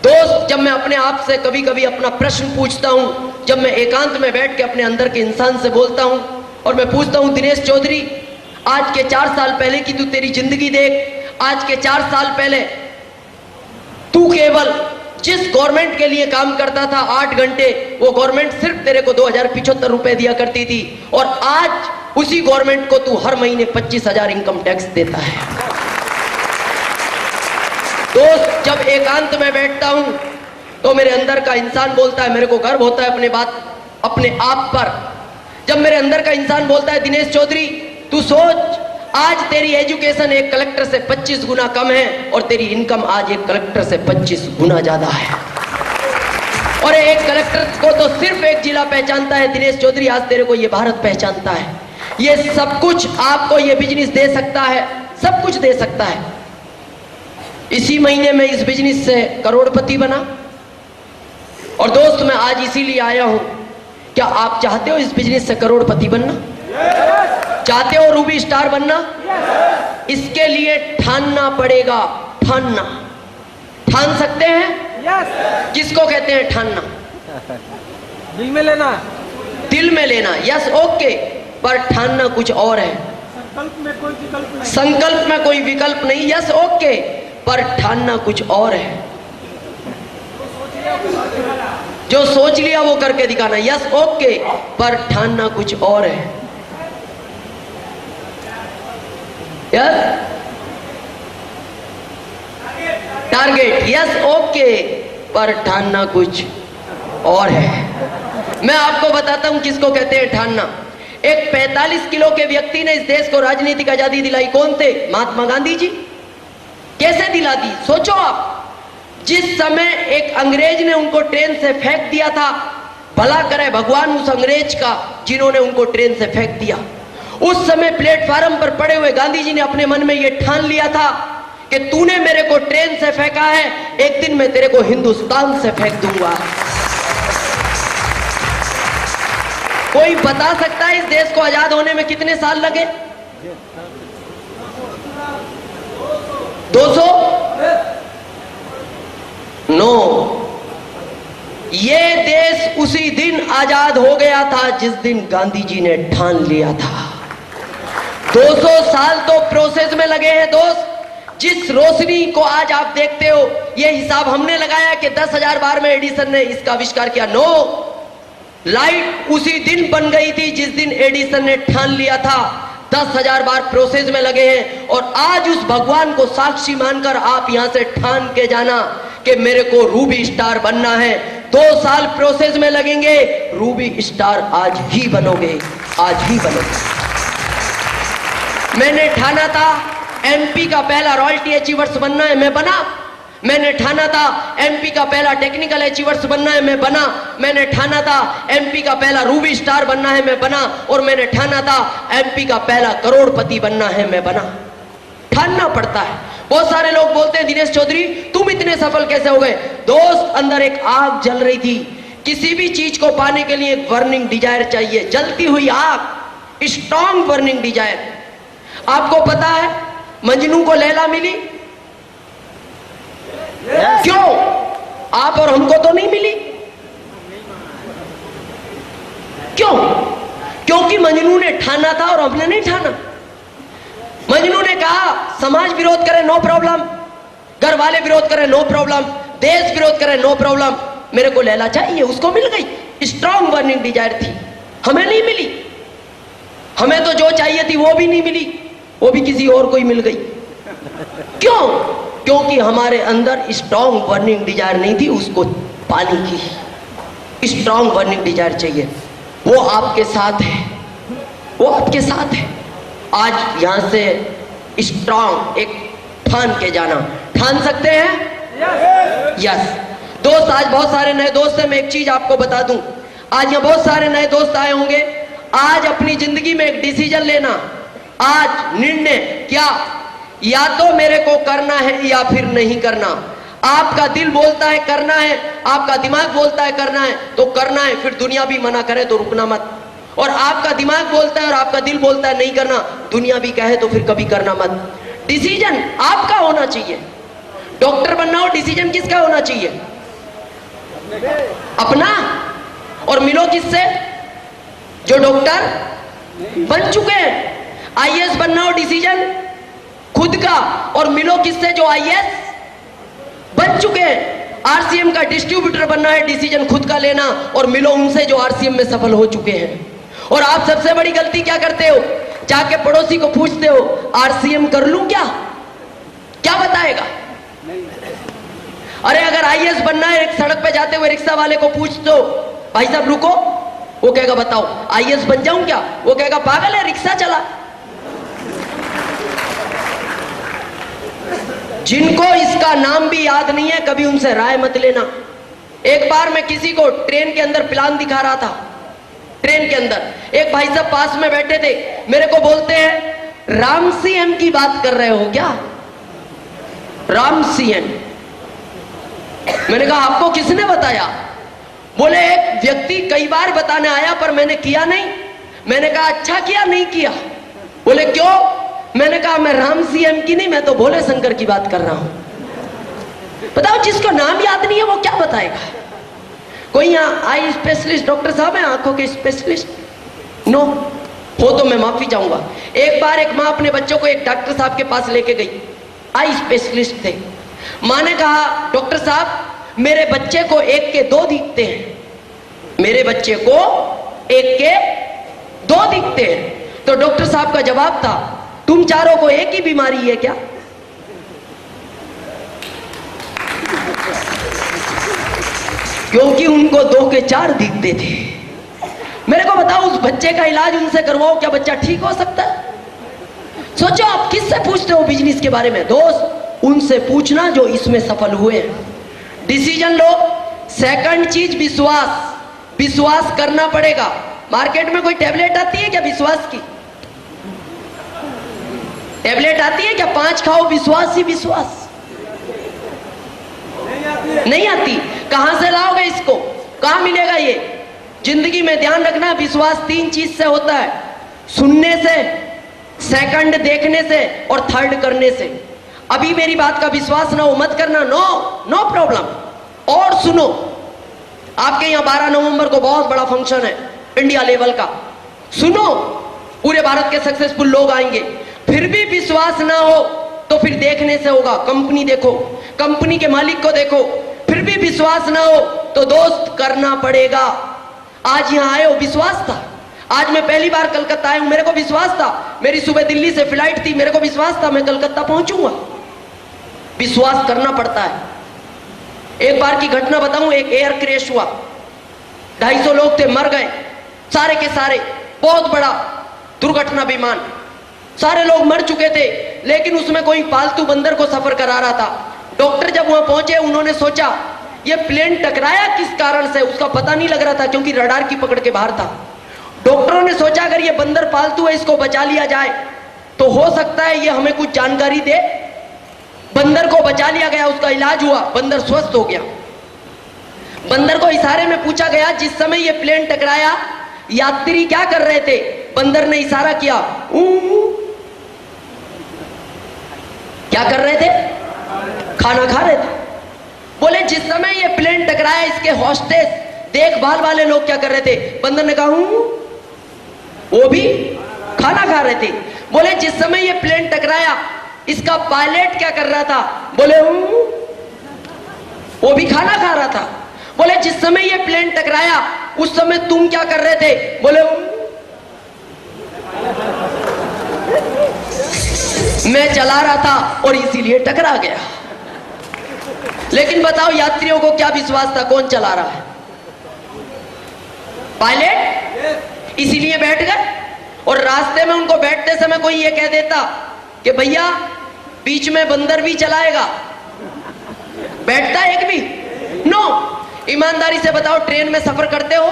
दोस्त, जब मैं अपने आप से कभी कभी अपना प्रश्न पूछता हूं, जब मैं एकांत में बैठ के अपने अंदर के इंसान से बोलता हूं और मैं पूछता हूं, दिनेश चौधरी, आज के 4 साल पहले की तू तेरी जिंदगी देख। आज के 4 साल पहले तू केवल जिस गवर्नमेंट के लिए काम करता था 8 घंटे, वो गवर्नमेंट सिर्फ तेरे को 2,075 रुपए दिया करती थी, और आज उसी गवर्नमेंट को तू हर महीने 25,000 इनकम टैक्स देता है। दोस्त, जब एकांत में बैठता हूं तो मेरे अंदर का इंसान बोलता है, मेरे को गर्व होता है अपने आप पर, जब मेरे अंदर का इंसान बोलता है, दिनेश चौधरी तू सोच, आज तेरी एजुकेशन एक कलेक्टर से 25 गुना कम है और तेरी इनकम आज एक कलेक्टर से 25 गुना ज्यादा है। और एक कलेक्टर को तो सिर्फ एक जिला पहचानता है, दिनेश चौधरी आज तेरे को ये भारत पहचानता है। ये सब कुछ आपको ये बिजनेस दे सकता है, सब कुछ दे सकता है। इसी महीने में इस बिजनेस से करोड़पति बना। और दोस्त, मैं आज इसीलिए आया हूं, क्या आप चाहते हो इस बिजनेस से करोड़पति बनना? चाहते हो रूबी स्टार बनना? इसके लिए ठानना पड़ेगा, ठानना। ठान सकते हैं? किसको कहते हैं ठानना? दिल में लेना। दिल में लेना, यस, ओके, पर ठानना कुछ और है। संकल्प में कोई विकल्प नहीं। संकल्प में कोई विकल्प नहीं, यस, ओके, पर ठानना कुछ और है। जो सोच लिया वो करके दिखाना, यस, ओके, पर ठानना कुछ और है। टारगेट, यस, ओके, पर ठानना कुछ और है। मैं आपको बताता हूं किसको कहते हैं ठानना। एक 45 किलो के व्यक्ति ने इस देश को राजनीतिक आजादी दिलाई, कौन थे? महात्मा गांधी जी। कैसे दिला दी? सोचो आप, जिस समय एक अंग्रेज ने उनको ट्रेन से फेंक दिया था, भला करे भगवान उस अंग्रेज का जिन्होंने उनको ट्रेन से फेंक दिया। उस समय प्लेटफार्म पर पड़े हुए गांधी जी ने अपने मन में यह ठान लिया था कि तूने मेरे को ट्रेन से फेंका है, एक दिन मैं तेरे को हिंदुस्तान से फेंक दूंगा। कोई बता सकता है इस देश को आजाद होने में कितने साल लगे? 200? नो, ये देश उसी दिन आजाद हो गया था जिस दिन गांधी जी ने ठान लिया था। 200 साल तो प्रोसेस में लगे हैं दोस्त। जिस रोशनी को आज आप देखते हो, ये हिसाब हमने लगाया कि 10,000 बार में एडिसन ने इसका आविष्कार किया, नो, लाइट उसी दिन बन गई थी जिस दिन एडिसन ने ठान लिया था। 10,000 बार प्रोसेस में लगे हैं, और आज उस भगवान को साक्षी मानकर आप यहां से ठान के जाना कि मेरे को रूबी स्टार बनना है। 2 साल प्रोसेस में लगेंगे, रूबी स्टार आज ही बनोगे, आज ही बनोगे। मैंने ठाना था एमपी का पहला रॉयल्टी अचीवर्स बनना है, मैं बना। मैंने ठाना था एमपी का पहला टेक्निकल अचीवर्स बनना है, मैं बना। मैंने ठाना था एमपी का पहला रूबी स्टार बनना है, मैं बना। और मैंने ठाना था एमपी का पहला करोड़पति बनना है, मैं बना। ठानना पड़ता है। बहुत सारे लोग बोलते हैं, दिनेश चौधरी तुम इतने सफल कैसे हो गए? दोस्त, अंदर एक आग जल रही थी। किसी भी चीज को पाने के लिए एक बर्निंग डिजायर चाहिए, जलती हुई आग, स्ट्रॉन्ग बर्निंग डिजायर। आपको पता है मजनू को लैला मिली, क्यों? आप और हमको तो नहीं मिली। क्यों? क्योंकि मजनू ने ठाना था और हमने नहीं ठाना। मजनू ने कहा समाज विरोध करे नो प्रॉब्लम, घर वाले विरोध करे नो प्रॉब्लम, देश विरोध करे नो प्रॉब्लम, मेरे को लैला चाहिए। उसको मिल गई, स्ट्रॉन्ग बर्निंग डिजायर थी, हमें नहीं मिली। हमें तो जो चाहिए थी वो भी नहीं मिली, वो भी किसी और को ही मिल गई। क्यों? क्योंकि हमारे अंदर स्ट्रॉन्ग बर्निंग डिजायर नहीं थी उसको पाने की। स्ट्रॉन्ग बर्निंग डिजायर चाहिए, वो आपके साथ है, वो आपके साथ है। आज यहां से स्ट्रॉन्ग एक ठान के जाना, ठान सकते हैं? यस। दोस्त, आज बहुत सारे नए दोस्त हैं। मैं एक चीज आपको बता दूं, आज यहाँ बहुत सारे नए दोस्त आए होंगे आज अपनी जिंदगी में एक डिसीजन लेना, आज निर्णय क्या, या तो मेरे को करना है या फिर नहीं करना। आपका दिल बोलता है करना है, आपका दिमाग बोलता है करना है तो करना है, फिर दुनिया भी मना करे तो रुकना मत। और आपका दिमाग बोलता है और आपका दिल बोलता है नहीं करना, दुनिया भी कहे तो फिर कभी करना मत। डिसीजन आपका होना चाहिए। डॉक्टर बनना हो, डिसीजन किसका होना चाहिए? अपना। और मिलो किससे? जो डॉक्टर बन चुके हैं। आईएएस बनना हो, डिसीजन खुद का, और मिलो किससे? जो आईएएस बन चुके हैं। आरसीएम का डिस्ट्रीब्यूटर बनना है, डिसीजन खुद का लेना, और मिलो उनसे जो आरसीएम में सफल हो चुके हैं। और आप सबसे बड़ी गलती क्या करते हो? जाके पड़ोसी को पूछते हो आरसीएम कर लूं क्या? क्या बताएगा? अरे अगर आईएएस बनना है, एक सड़क पे जाते हुए रिक्शा वाले को पूछ दो भाई साहब रुको, वो कहेगा बताओ आईएएस बन जाऊं क्या? वो कहेगा पागल है, रिक्शा चला। जिनको इसका नाम भी याद नहीं है, कभी उनसे राय मत लेना। एक बार मैं किसी को ट्रेन के अंदर प्लान दिखा रहा था। ट्रेन के अंदर एक भाई साहब पास में बैठे थे, मेरे को बोलते हैं राम सीएम की बात कर रहे हो क्या? राम सीएम। मैंने कहा आपको किसने बताया? बोले एक व्यक्ति कई बार बताने आया पर मैंने किया नहीं। मैंने कहा अच्छा किया नहीं किया? बोले क्यों? मैंने कहा मैं राम सीएम की नहीं, मैं तो भोले शंकर की बात कर रहा हूं। बताओ जिसको नाम याद नहीं है वो क्या बताएगा? कोई यहाँ आई स्पेशलिस्ट डॉक्टर साहब है, आंखों के स्पेशलिस्ट? नो हो तो मैं माफी चाहूंगा। एक बार एक माँ अपने बच्चों को एक डॉक्टर साहब के पास लेके गई, आई स्पेशलिस्ट थे। माँ ने कहा डॉक्टर साहब मेरे बच्चे को एक के दो दिखते हैं, मेरे बच्चे को एक के दो दिखते हैं। तो डॉक्टर साहब का जवाब था तुम चारों को एक ही बीमारी है क्या? क्योंकि उनको दो के चार दिखते थे। मेरे को बताओ उस बच्चे का इलाज उनसे करवाओ, क्या बच्चा ठीक हो सकता है? सोचो आप किससे पूछते हो बिजनेस के बारे में? दोस्त उनसे पूछना जो इसमें सफल हुए हैं। डिसीजन लो। सेकंड चीज विश्वास। विश्वास करना पड़ेगा। मार्केट में कोई टैबलेट आती है क्या विश्वास की? टैबलेट आती है क्या? 5 खाओ विश्वास ही विश्वास? नहीं आती। कहां से लाओगे इसको? कहां मिलेगा ये? जिंदगी में ध्यान रखना विश्वास 3 चीज से होता है, सुनने से, सेकंड देखने से और थर्ड करने से। अभी मेरी बात का विश्वास ना हो मत करना, नो प्रॉब्लम। और सुनो, आपके यहाँ 12 नवंबर को बहुत बड़ा फंक्शन है इंडिया लेवल का। सुनो, पूरे भारत के सक्सेसफुल लोग आएंगे। फिर भी विश्वास ना हो तो फिर देखने से होगा। कंपनी देखो, कंपनी के मालिक को देखो, फिर भी विश्वास ना हो तो दोस्त करना पड़ेगा। आज यहां आए हो विश्वास था। आज मैं पहली बार कलकत्ता आया हूं, मेरे को विश्वास था। मेरी सुबह दिल्ली से फ्लाइट थी, मेरे को विश्वास था मैं कलकत्ता पहुंचूंगा। विश्वास करना पड़ता है। एक बार की घटना बताऊं, एक एयर क्रैश हुआ, 250 लोग थे, मर गए सारे के सारे। बहुत बड़ा दुर्घटना विमान, सारे लोग मर चुके थे, लेकिन उसमें कोई पालतू बंदर को सफर करा रहा था। डॉक्टर जब वहां पहुंचे उन्होंने सोचा ये प्लेन टकराया किस कारण से, उसका पता नहीं लग रहा था क्योंकि रडार की पकड़ के बाहर था। डॉक्टरों ने सोचा अगर ये बंदर पालतू है इसको बचा लिया जाए तो हो सकता है ये हमें कुछ जानकारी दे। बंदर को बचा लिया गया, उसका इलाज हुआ, बंदर स्वस्थ हो गया। बंदर को इशारे में पूछा गया जिस समय ये प्लेन टकराया यात्री क्या कर रहे थे? बंदर ने इशारा किया, क्या कर रहे थे? खाना खा रहे थे। बोले जिस समय ये प्लेन टकराया इसके हॉस्टेस देखभाल वाले लोग क्या कर रहे थे? बंदर ने कहा वो भी खाना खा रहे थे। बोले जिस समय ये प्लेन टकराया इसका पायलट क्या कर रहा था? बोले वो भी खाना खा रहा था। बोले जिस समय ये प्लेन टकराया उस समय तुम क्या कर रहे थे? बोले मैं चला रहा था और इसीलिए टकरा गया। लेकिन बताओ यात्रियों को क्या विश्वास था कौन चला रहा है? पायलट। इसीलिए बैठ गए। और रास्ते में उनको बैठते समय कोई ये कह देता कि भैया बीच में बंदर भी चलाएगा, बैठता एक भी? नो। ईमानदारी से बताओ ट्रेन में सफर करते हो,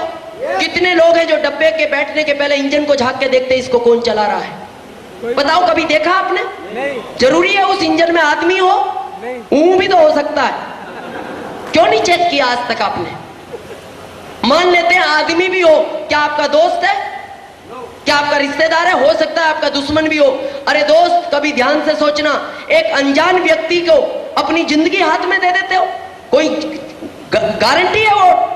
कितने लोग हैं जो डब्बे के बैठने के पहले इंजन को झांक के देखते हैं इसको कौन चला रहा है? बताओ, कभी देखा आपने? नहीं जरूरी है उस इंजन में आदमी हो? नहीं ऊं भी तो हो सकता है, क्यों नहीं चेक किया आज तक आपने? मान लेते हैं आदमी भी हो, क्या आपका दोस्त है? क्या आपका रिश्तेदार है? हो सकता है आपका दुश्मन भी हो। अरे दोस्त, कभी ध्यान से सोचना, एक अनजान व्यक्ति को अपनी जिंदगी हाथ में दे देते हो, कोई गारंटी है वो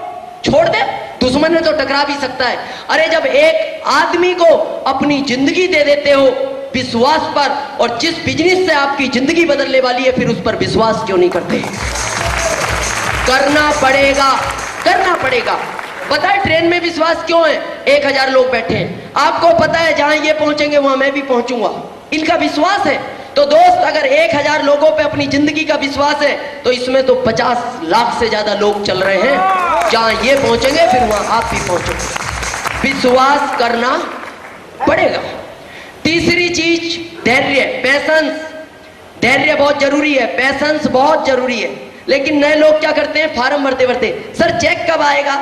छोड़ दे? दुश्मन में तो टकरा भी सकता है। अरे जब एक आदमी को अपनी जिंदगी दे देते हो विश्वास पर, और जिस बिजनेस से आपकी जिंदगी बदलने वाली है, फिर उस पर विश्वास क्यों नहीं करते? करना पड़ेगा, करना पड़ेगा। पता है ट्रेन में विश्वास क्यों है? 1000 लोग बैठे हैं, आपको पता है जहां ये पहुंचेंगे वहां मैं भी पहुंचूंगा, इनका विश्वास है। तो दोस्त, अगर 1000 लोगों पे अपनी जिंदगी का विश्वास है, तो इसमें तो 50 लाख से ज्यादा लोग चल रहे हैं, जहां ये पहुंचेंगे फिर वहां आप भी पहुंचोगे। विश्वास करना पड़ेगा। तीसरी चीज धैर्य, पैशंस। धैर्य बहुत जरूरी है, पैशंस बहुत जरूरी है। लेकिन नए लोग क्या करते हैं? फार्म भरते भरते, सर चेक कब आएगा?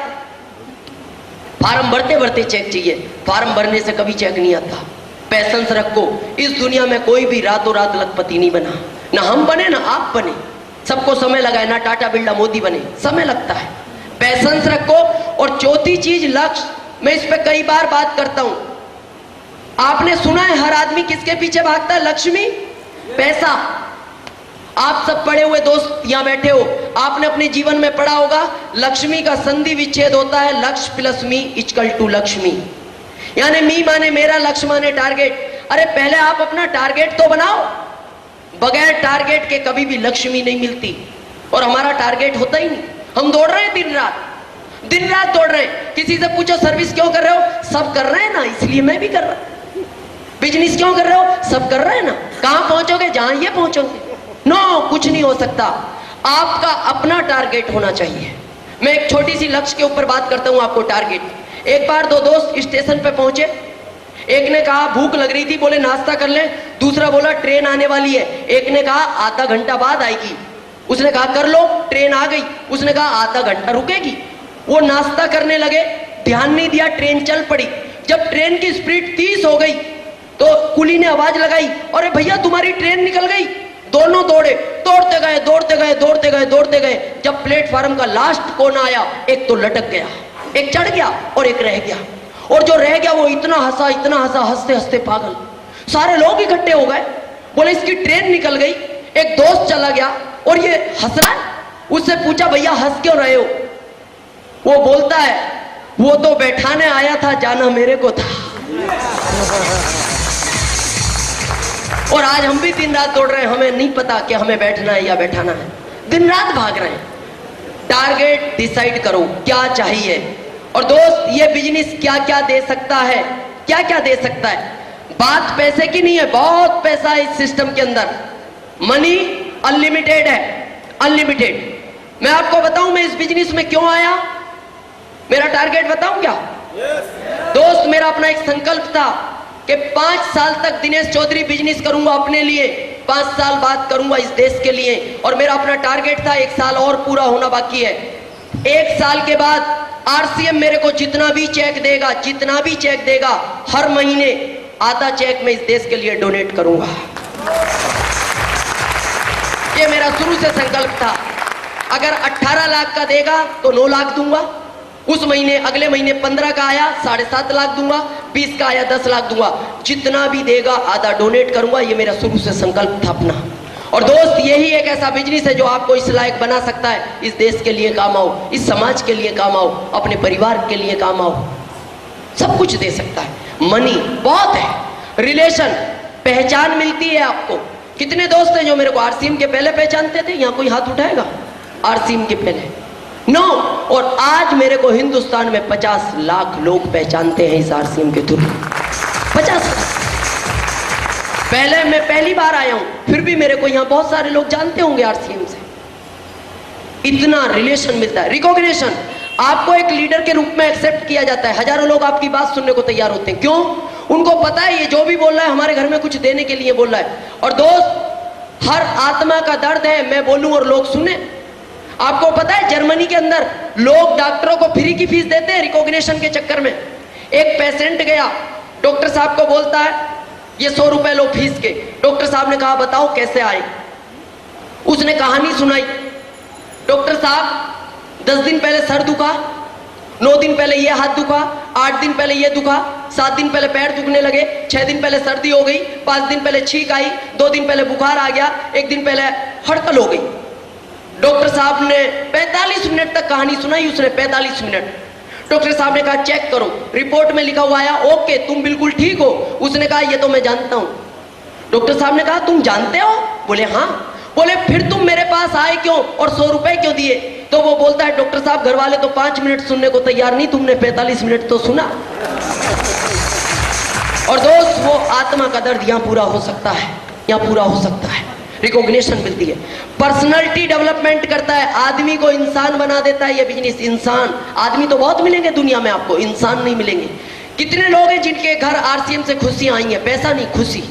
फार्म भरते भरते चेक चाहिए। फार्म भरने से कभी चेक नहीं आता। पैशंस रखो। इस दुनिया में कोई भी रातों रात लखपति नहीं बना, ना हम बने ना आप बने, सबको समय लगा है। ना टाटा बिरला मोदी बने, समय लगता है। पैशंस रखो। और चौथी चीज लक्ष्य। मैं इस पे कई बार बात करता हूं। आपने सुना है हर आदमी किसके पीछे भागता है? लक्ष्मी, पैसा। आप सब पढ़े हुए दोस्त यहां बैठे हो, आपने अपने जीवन में पढ़ा होगा लक्ष्मी का संधि विच्छेद होता है लक्ष्य प्लस मी इक्वल टू लक्ष्मी। यानी मी माने मेरा, लक्ष्य माने टारगेट। अरे पहले आप अपना टारगेट तो बनाओ। बगैर टारगेट के कभी भी लक्ष्मी नहीं मिलती, और हमारा टारगेट होता ही नहीं। हम दौड़ रहे हैं दिन रात, दिन रात दौड़ रहे हैं। किसी से पूछो सर्विस क्यों कर रहे हो? सब कर रहे हैं ना, इसलिए मैं भी कर रहा हूं। बिजनेस क्यों कर रहे हो? सब कर रहे हैं ना। कहां पहुंचोगे? जहां ये पहुंचोगे। नो, कुछ नहीं हो सकता। आपका अपना टारगेट होना चाहिए। मैं एक छोटी सी लक्ष्य के ऊपर बात करता हूं आपको। टारगेट। एक बार दो दोस्त स्टेशन पे पहुंचे। एक ने कहा भूख लग रही थी, बोले नाश्ता कर लें। दूसरा बोला ट्रेन आने वाली है। एक ने कहा आधा घंटा बाद आएगी। उसने कहा कर लो, ट्रेन आ गई। उसने कहा आधा घंटा रुकेगी। वो नाश्ता करने लगे, ध्यान नहीं दिया, ट्रेन चल पड़ी। जब ट्रेन की स्पीड 30 हो गई तो कुली ने आवाज लगाई, अरे भैया तुम्हारी ट्रेन निकल गई। दोनों दौड़े, दौड़ते गए दौड़ते गए दौड़ते गए दौड़ते गए। जब प्लेटफार्म का लास्ट कोना आया, एक तो लटक गया, एक चढ़ गया और एक रह गया। और जो रह गया वो इतना हंसा, हंसते हंसते पागल। सारे लोग इकट्ठे हो गए, बोले इसकी ट्रेन निकल गई। एक दोस्त चला गया और ये हंस रहा है। उससे पूछा भैया हंस क्यों रहे हो? वो बोलता है वो तो बैठाने आया था, जाना मेरे को था। और आज हम भी दिन रात दौड़ रहे हैं, हमें नहीं पता कि हमें बैठना है या बैठाना है। दिन रात भाग रहे हैं। टारगेट डिसाइड करो क्या चाहिए। और दोस्त, ये बिजनेस क्या क्या दे सकता है, क्या क्या दे सकता है। बात पैसे की नहीं है, बहुत पैसा है इस सिस्टम के अंदर। मनी अनलिमिटेड है, अनलिमिटेड। मैं आपको बताऊं मैं इस बिजनेस में क्यों आया, मेरा टारगेट बताऊं क्या? दोस्त, मेरा अपना एक संकल्प था कि 5 साल तक दिनेश चौधरी बिजनेस करूंगा अपने लिए, 5 साल बाद करूंगा इस देश के लिए। और मेरा अपना टारगेट था 1 साल और पूरा होना बाकी है। 1 साल के बाद आरसीएम मेरे को जितना भी चेक देगा, जितना भी चेक देगा, हर महीने आधा चेक मैं इस देश के लिए डोनेट करूंगा। ये मेरा शुरू से संकल्प था। अगर 18 लाख का देगा तो 9 लाख दूंगा। उस महीने, अगले महीने 15 का आया 7.5 लाख दूंगा, 20 का आया 10 लाख दूंगा। जितना भी देगा आधा डोनेट करूंगा। ये मेरा शुरू से संकल्प था अपना। और दोस्त, यही एक ऐसा बिजनेस है जो आपको इस लायक बना सकता है, इस देश के लिए काम आओ, इस समाज के लिए काम आओ, अपने परिवार के लिए काम आओ, सब कुछ दे सकता है। मनी बहुत है, रिलेशन, पहचान मिलती है आपको। कितने दोस्त हैं जो मेरे को आरसीएम के पहले पहचानते थे? यहाँ कोई हाथ उठाएगा? आरसीएम के पहले? नो। और आज मेरे को हिंदुस्तान में 50 लाख लोग पहचानते हैं इस आरसीएम के थ्रू। 50 लाख। पहले मैं पहली बार आया हूं, फिर भी मेरे को यहाँ बहुत सारे लोग जानते होंगे आरसीएम से। इतना रिलेशन मिलता है, रिकॉग्निशन। आपको एक लीडर के रूप में एक्सेप्ट किया जाता है। हजारों लोग आपकी बात सुनने को तैयार होते हैं। क्यों? उनको पता है ये जो भी बोल रहा है हमारे घर में कुछ देने के लिए बोल रहा है। और दोस्त, हर आत्मा का दर्द है मैं बोलूं और लोग सुने। आपको पता है जर्मनी के अंदर लोग डॉक्टरों को फ्री की फीस देते हैं रिकॉग्निशन के चक्कर में। एक पेशेंट गया, डॉक्टर साहब को बोलता है ये 100 रुपए लो फीस के। डॉक्टर साहब ने कहा बताओ कैसे आए। उसने कहानी सुनाई। डॉक्टर साहब 10 दिन पहले सर दुखा, 9 दिन पहले ये हाथ दुखा, 8 दिन पहले ये दुखा, 7 दिन पहले पैर दुखने लगे, 6 दिन पहले सर्दी हो गई, 5 दिन पहले छींक आई, 2 दिन पहले बुखार आ गया, 1 दिन पहले हड़कल हो गई। डॉक्टर साहब ने 45 मिनट तक कहानी सुनाई। उसने 45 मिनट। डॉक्टर साहब ने कहा चेक करो, रिपोर्ट में लिखा हुआ आया ओके तुम बिल्कुल ठीक हो। उसने कहा ये तो मैं जानता हूं। डॉक्टर साहब ने कहा तुम जानते हो? बोले हाँ। बोले फिर तुम मेरे पास आए क्यों और 100 रुपए क्यों दिए? तो वो बोलता है डॉक्टर साहब घर वाले तो 5 मिनट सुनने को तैयार नहीं, तुमने 45 मिनट तो सुना। और दोस्त वो आत्मा का दर्द यहां पूरा हो सकता है, यहां पूरा हो सकता है। रिकॉग्निशन मिलती है, पर्सनालिटी डेवलपमेंट करता है, आदमी को इंसान बना देता है ये बिजनेस। इंसान, आदमी तो बहुत मिलेंगे दुनिया में आपको, इंसान नहीं मिलेंगे। कितने लोग हैं जिनके घर आरसीएम से खुशियां आई हैं? पैसा नहीं, खुशी।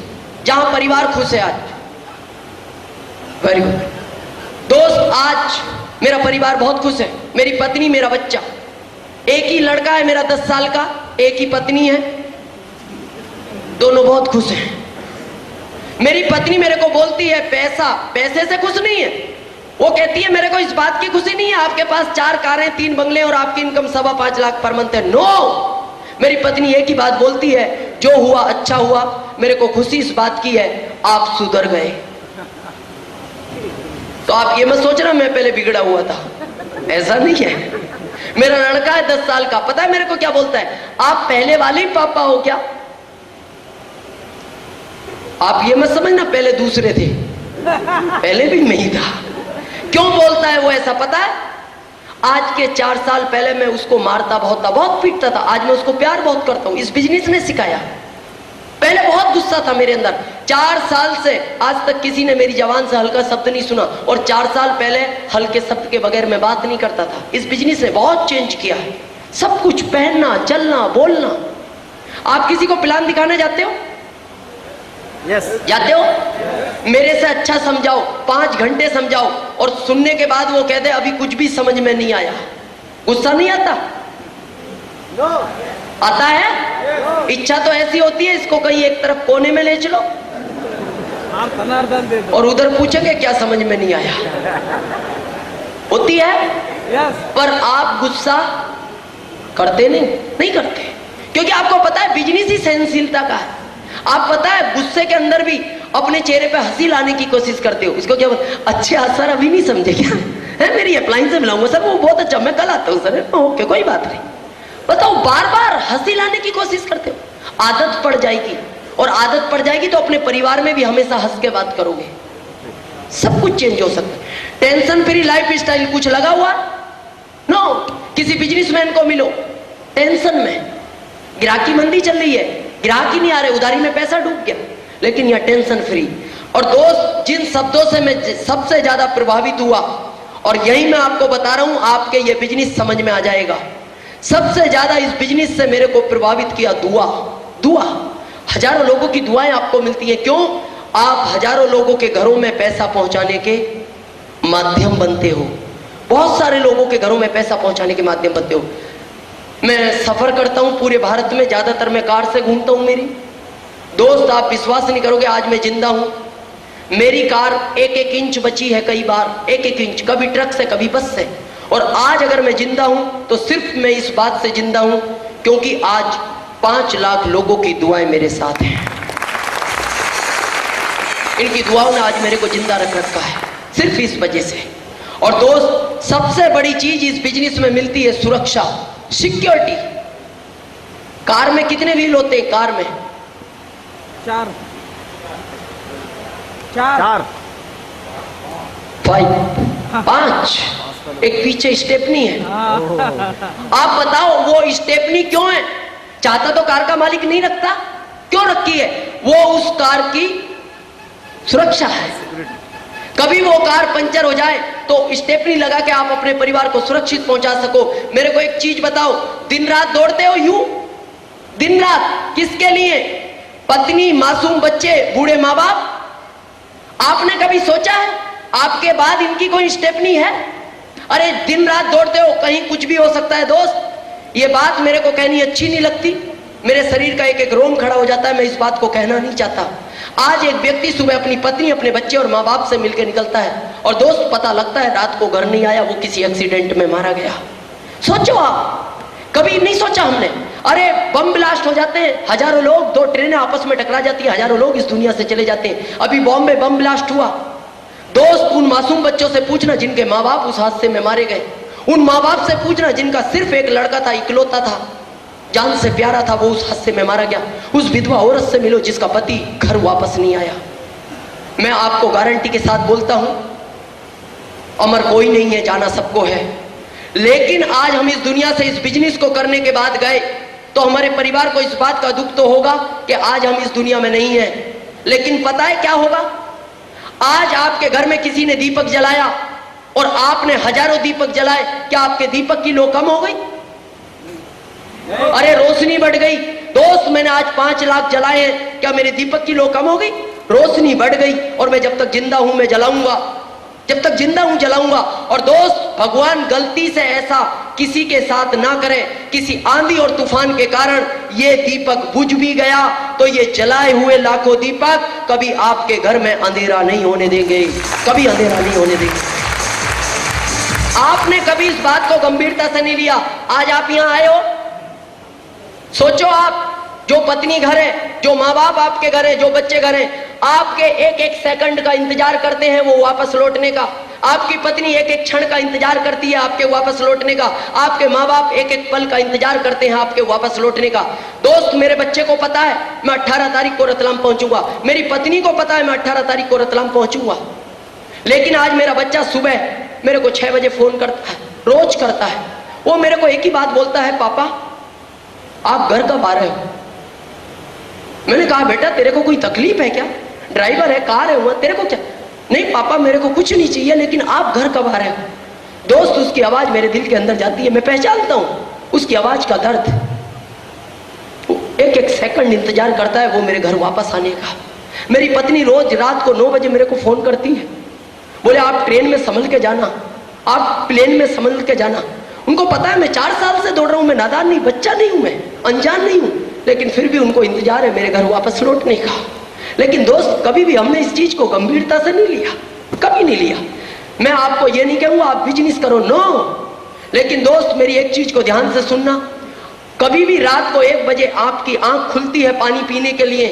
जहां परिवार खुश है आज। वेरी गुड दोस्त, आज मेरा परिवार बहुत खुश है। मेरी पत्नी, मेरा बच्चा, एक ही लड़का है मेरा 10 साल का, एक ही पत्नी है, दोनों बहुत खुश हैं। मेरी पत्नी मेरे को बोलती है पैसा, पैसे से खुश नहीं है। वो कहती है मेरे को इस बात की खुशी नहीं है आपके पास 4 कारें 3 बंगले और आपकी इनकम 5.25 लाख पर मंथ है। नो, मेरी पत्नी एक ही बात बोलती है जो हुआ अच्छा हुआ, मेरे को खुशी इस बात की है आप सुधर गए। तो आप ये मत सोचना मैं पहले बिगड़ा हुआ था, ऐसा नहीं है। मेरा लड़का है 10 साल का, पता है मेरे को क्या बोलता है? आप पहले वाले ही पापा हो क्या? आप ये मत समझना पहले दूसरे थे, पहले भी मैं ही था। क्यों बोलता है वो ऐसा पता है? आज के 4 साल पहले मैं उसको मारता बहुत था, बहुत पीटता था, आज मैं उसको प्यार बहुत करता हूं। इस बिजनेस ने सिखाया। पहले बहुत गुस्सा था मेरे अंदर। 4 साल से आज तक किसी ने मेरी जबान से हल्का शब्द नहीं सुना, और 4 साल पहले हल्के शब्द के बगैर मैं बात नहीं करता था। इस बिजनेस ने बहुत चेंज किया है, सब कुछ, पहनना, चलना, बोलना। आप किसी को प्लान दिखाने जाते हो? जाते हो? मेरे से अच्छा समझाओ, 5 घंटे समझाओ, और सुनने के बाद वो कहते अभी कुछ भी समझ में नहीं आया। गुस्सा नहीं आता? आता है? इच्छा तो ऐसी होती है इसको कहीं एक तरफ कोने में ले चलो और उधर पूछेंगे क्या समझ में नहीं आया। होती है। पर आप गुस्सा करते नहीं करते, क्योंकि आपको पता है बिजनेस ही सहनशीलता का है। आप पता है गुस्से के अंदर भी अपने चेहरे पे हंसी लाने की कोशिश करते हो। इसको क्या अच्छा सर अभी नहीं समझे क्या है? मेरी अप्लायंस से मिलाऊंगा सर, वो बहुत अच्छा, मैं कल आता हूँ सर। ओके कोई बात नहीं। बताओ, बार बार हंसी लाने की कोशिश करते हो, आदत पड़ जाएगी, और आदत पड़ जाएगी तो अपने परिवार में भी हमेशा हंस के बात करोगे। सब कुछ चेंज हो सकता है। टेंशन फ्री लाइफ स्टाइल कुछ लगा हुआ? नो। किसी बिजनेसमैन को मिलो टेंशन में, ग्राहकी मंदी चल रही है, ग्राहक ही नहीं आ रहे, उधारी में पैसा डूब गया, लेकिन यह टेंशन फ्री। और दोस्त, जिन शब्दों से मैं सबसे ज्यादा प्रभावित हुआ, और यही मैं आपको बता रहा हूं, आपके ये बिजनेस समझ में आ जाएगा। सबसे ज्यादा इस बिजनेस से मेरे को प्रभावित किया दुआ। हजारों लोगों की दुआएं आपको मिलती है। क्यों? आप हजारों लोगों के घरों में पैसा पहुंचाने के माध्यम बनते हो। बहुत सारे लोगों के घरों में पैसा पहुंचाने के माध्यम बनते हो। मैं सफर करता हूं पूरे भारत में, ज्यादातर मैं कार से घूमता हूं। मेरी दोस्त, आप विश्वास नहीं करोगे, आज मैं जिंदा हूं। मेरी कार 1-1 इंच बची है, कई बार 1-1 इंच, कभी ट्रक से कभी बस से। और आज अगर मैं जिंदा हूं तो सिर्फ मैं इस बात से जिंदा हूं क्योंकि आज 5 लाख लोगों की दुआएं मेरे साथ हैं। इनकी दुआओं ने आज मेरे को जिंदा रख रखा है, सिर्फ इस वजह से। और दोस्त, सबसे बड़ी चीज इस बिजनेस में मिलती है सुरक्षा, सिक्योरिटी। कार में कितने व्हील होते हैं? कार में 4 5, एक पीछे स्टेपनी है। आप बताओ वो स्टेपनी क्यों है? चाहता तो कार का मालिक नहीं रखता, क्यों रखी है? वो उस कार की सुरक्षा है। कभी वो कार पंचर हो जाए तो स्टेपनी लगा के आप अपने परिवार को सुरक्षित पहुंचा सको। मेरे को एक चीज बताओ, दिन रात दौड़ते हो यूं, दिन रात किसके लिए? पत्नी, मासूम बच्चे, बूढ़े माँ बाप। आपने कभी सोचा है आपके बाद इनकी कोई स्टेपनी है? अरे दिन रात दौड़ते हो, कहीं कुछ भी हो सकता है दोस्त। ये बात मेरे को कहनी अच्छी नहीं लगती, मेरे शरीर का एक एक रोम खड़ा हो जाता है, मैं इस बात को कहना नहीं चाहता। आज एक व्यक्ति सुबह अपनी पत्नी, अपने बच्चे और माँ बाप से मिलकर निकलता है और दोस्त पता लगता है रात को घर नहीं आया, वो किसी एक्सीडेंट में मारा गया। सोचो आप, कभी नहीं सोचा हमने। अरे बम ब्लास्ट हो जाते हैं, हजारों लोग, 2 ट्रेनें आपस में टकरा जाती है, हजारों लोग इस दुनिया से चले जाते हैं। अभी बॉम्बे बम ब्लास्ट हुआ, दोस्त उन मासूम बच्चों से पूछना जिनके माँ बाप उस हादसे में मारे गए, उन माँ बाप से पूछना जिनका सिर्फ एक लड़का था, इकलौता था, जान से प्यारा था, वो उस हादसे में मारा गया। उस विधवा औरत से मिलो जिसका पति घर वापस नहीं आया। मैं आपको गारंटी के साथ बोलता हूं, अमर कोई नहीं है, जाना सबको है। लेकिन आज हम इस दुनिया से इस बिजनेस को करने के बाद गए तो हमारे परिवार को इस बात का दुख तो होगा कि आज हम इस दुनिया में नहीं हैं। लेकिन पता है क्या होगा? आज आपके घर में किसी ने दीपक जलाया और आपने हजारों दीपक जलाए, क्या आपके दीपक की लो कम हो गई? अरे रोशनी बढ़ गई। दोस्त मैंने आज 5 लाख जलाए हैं, क्या मेरे दीपक की लो कम हो गई? रोशनी बढ़ गई और मैं जब तक जिंदा हूं मैं जलाऊंगा, जब तक जिंदा हूं जलाऊंगा। और दोस्त भगवान गलती से ऐसा किसी के साथ ना करे, किसी आंधी और तूफान के कारण ये दीपक बुझ भी गया तो ये जलाए हुए लाखों दीपक कभी आपके घर में अंधेरा नहीं होने देंगे, कभी अंधेरा नहीं होने देंगे। आपने कभी इस बात को गंभीरता से नहीं लिया। आज आप यहां आए हो, सोचो आप, जो पत्नी घर है, जो माँ बाप आपके घर है, जो बच्चे घर हैं, आपके एक एक सेकंड का इंतजार करते हैं वो वापस लौटने का। आपकी पत्नी एक एक क्षण का इंतजार करती है आपके वापस लौटने का। आपके माँ बाप एक एक पल का इंतजार करते हैं आपके वापस लौटने का। दोस्त मेरे बच्चे को पता है मैं 18 तारीख को रतलाम पहुंचूंगा, मेरी पत्नी को पता है मैं 18 तारीख को रतलाम पहुंचूंगा। लेकिन आज मेरा बच्चा सुबह मेरे को 6 बजे फोन करता है, रोज करता है। वो मेरे को एक ही बात बोलता है, पापा आप घर कब आ रहे हो? मैंने कहा बेटा तेरे को कोई तकलीफ है क्या? ड्राइवर है, कार है, तेरे को क्या? नहीं पापा मेरे को कुछ नहीं चाहिए, लेकिन आप घर कब आ रहे हो? दोस्त उसकी आवाज मेरे दिल के अंदर जाती है, मैं पहचानता हूं उसकी आवाज का दर्द। वो एक एक सेकंड इंतजार करता है वो मेरे घर वापस आने का। मेरी पत्नी रोज रात को 9 बजे मेरे को फोन करती है, बोले आप ट्रेन में संभल के जाना, आप प्लेन में संभल के जाना। उनको पता है मैं 4 साल से दौड़ रहा हूं, मैं नादान नहीं, बच्चा नहीं हूं, मैं अनजान नहीं हूं, लेकिन फिर भी उनको इंतजार है मेरे घर वापस लौटने का। लेकिन दोस्त कभी भी हमने इस चीज को गंभीरता से नहीं लिया, कभी नहीं लिया। मैं आपको ये नहीं कहूंगा आप बिजनेस करो, नो। लेकिन दोस्त मेरी एक चीज को ध्यान से सुनना, कभी भी रात को 1 बजे आपकी आंख खुलती है पानी पीने के लिए,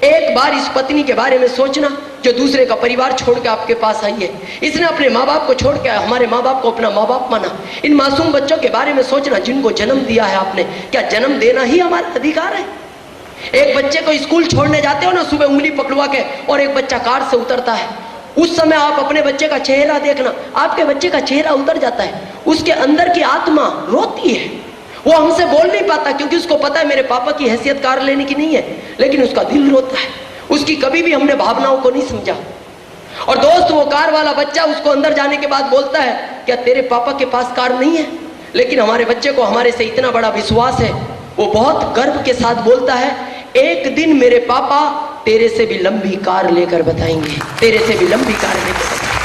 एक बार इस पत्नी के बारे में सोचना जो दूसरे का परिवार छोड़ के आपके पास आई है। इसने अपने माँ बाप को छोड़ के हमारे माँ बाप को अपना माँ बाप माना। इन मासूम बच्चों के बारे में सोचना जिनको जन्म दिया है आपने, क्या जन्म देना ही हमारा अधिकार है? एक बच्चे को स्कूल छोड़ने जाते हो ना सुबह उंगली पकड़वा के, और एक बच्चा कार से उतरता है, उस समय आप अपने बच्चे का चेहरा देखना, आपके बच्चे का चेहरा उतर जाता है, उसके अंदर की आत्मा रोती है। वो हमसे बोल नहीं पाता क्योंकि उसको पता है मेरे पापा की हैसियत कार लेने की नहीं है, लेकिन उसका दिल रोता है। उसकी कभी भी हमने भावनाओं को नहीं समझा। और दोस्त वो कार वाला बच्चा उसको अंदर जाने के बाद बोलता है क्या तेरे पापा के पास कार नहीं है? लेकिन हमारे बच्चे को हमारे से इतना बड़ा विश्वास है, वो बहुत गर्व के साथ बोलता है एक दिन मेरे पापा तेरे से भी लंबी कार लेकर बताएंगे, तेरे से भी लंबी कार लेकर बताएंगे।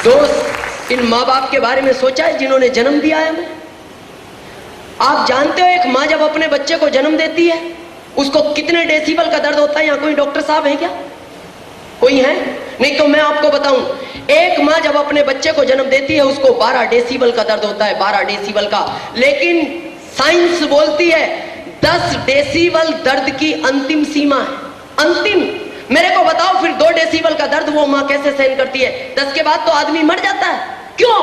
दोस्त इन माँ बाप के बारे में सोचा है जिन्होंने जन्म दिया है हमें? आप जानते हो एक माँ जब अपने बच्चे को जन्म देती है उसको कितने डेसिबल का दर्द होता है? यहाँ कोई डॉक्टर साहब है क्या? कोई है? नहीं तो मैं आपको बताऊं, एक माँ जब अपने बच्चे को जन्म देती है उसको 12 डेसिबल का दर्द होता है, 12 डेसिबल का। लेकिन साइंस बोलती है 10 डेसिबल दर्द की अंतिम सीमा है, अंतिम। मेरे को बताओ फिर 2 डेसिबल का दर्द वो माँ कैसे सहन करती है? 10 के बाद तो आदमी मर जाता है। क्यों?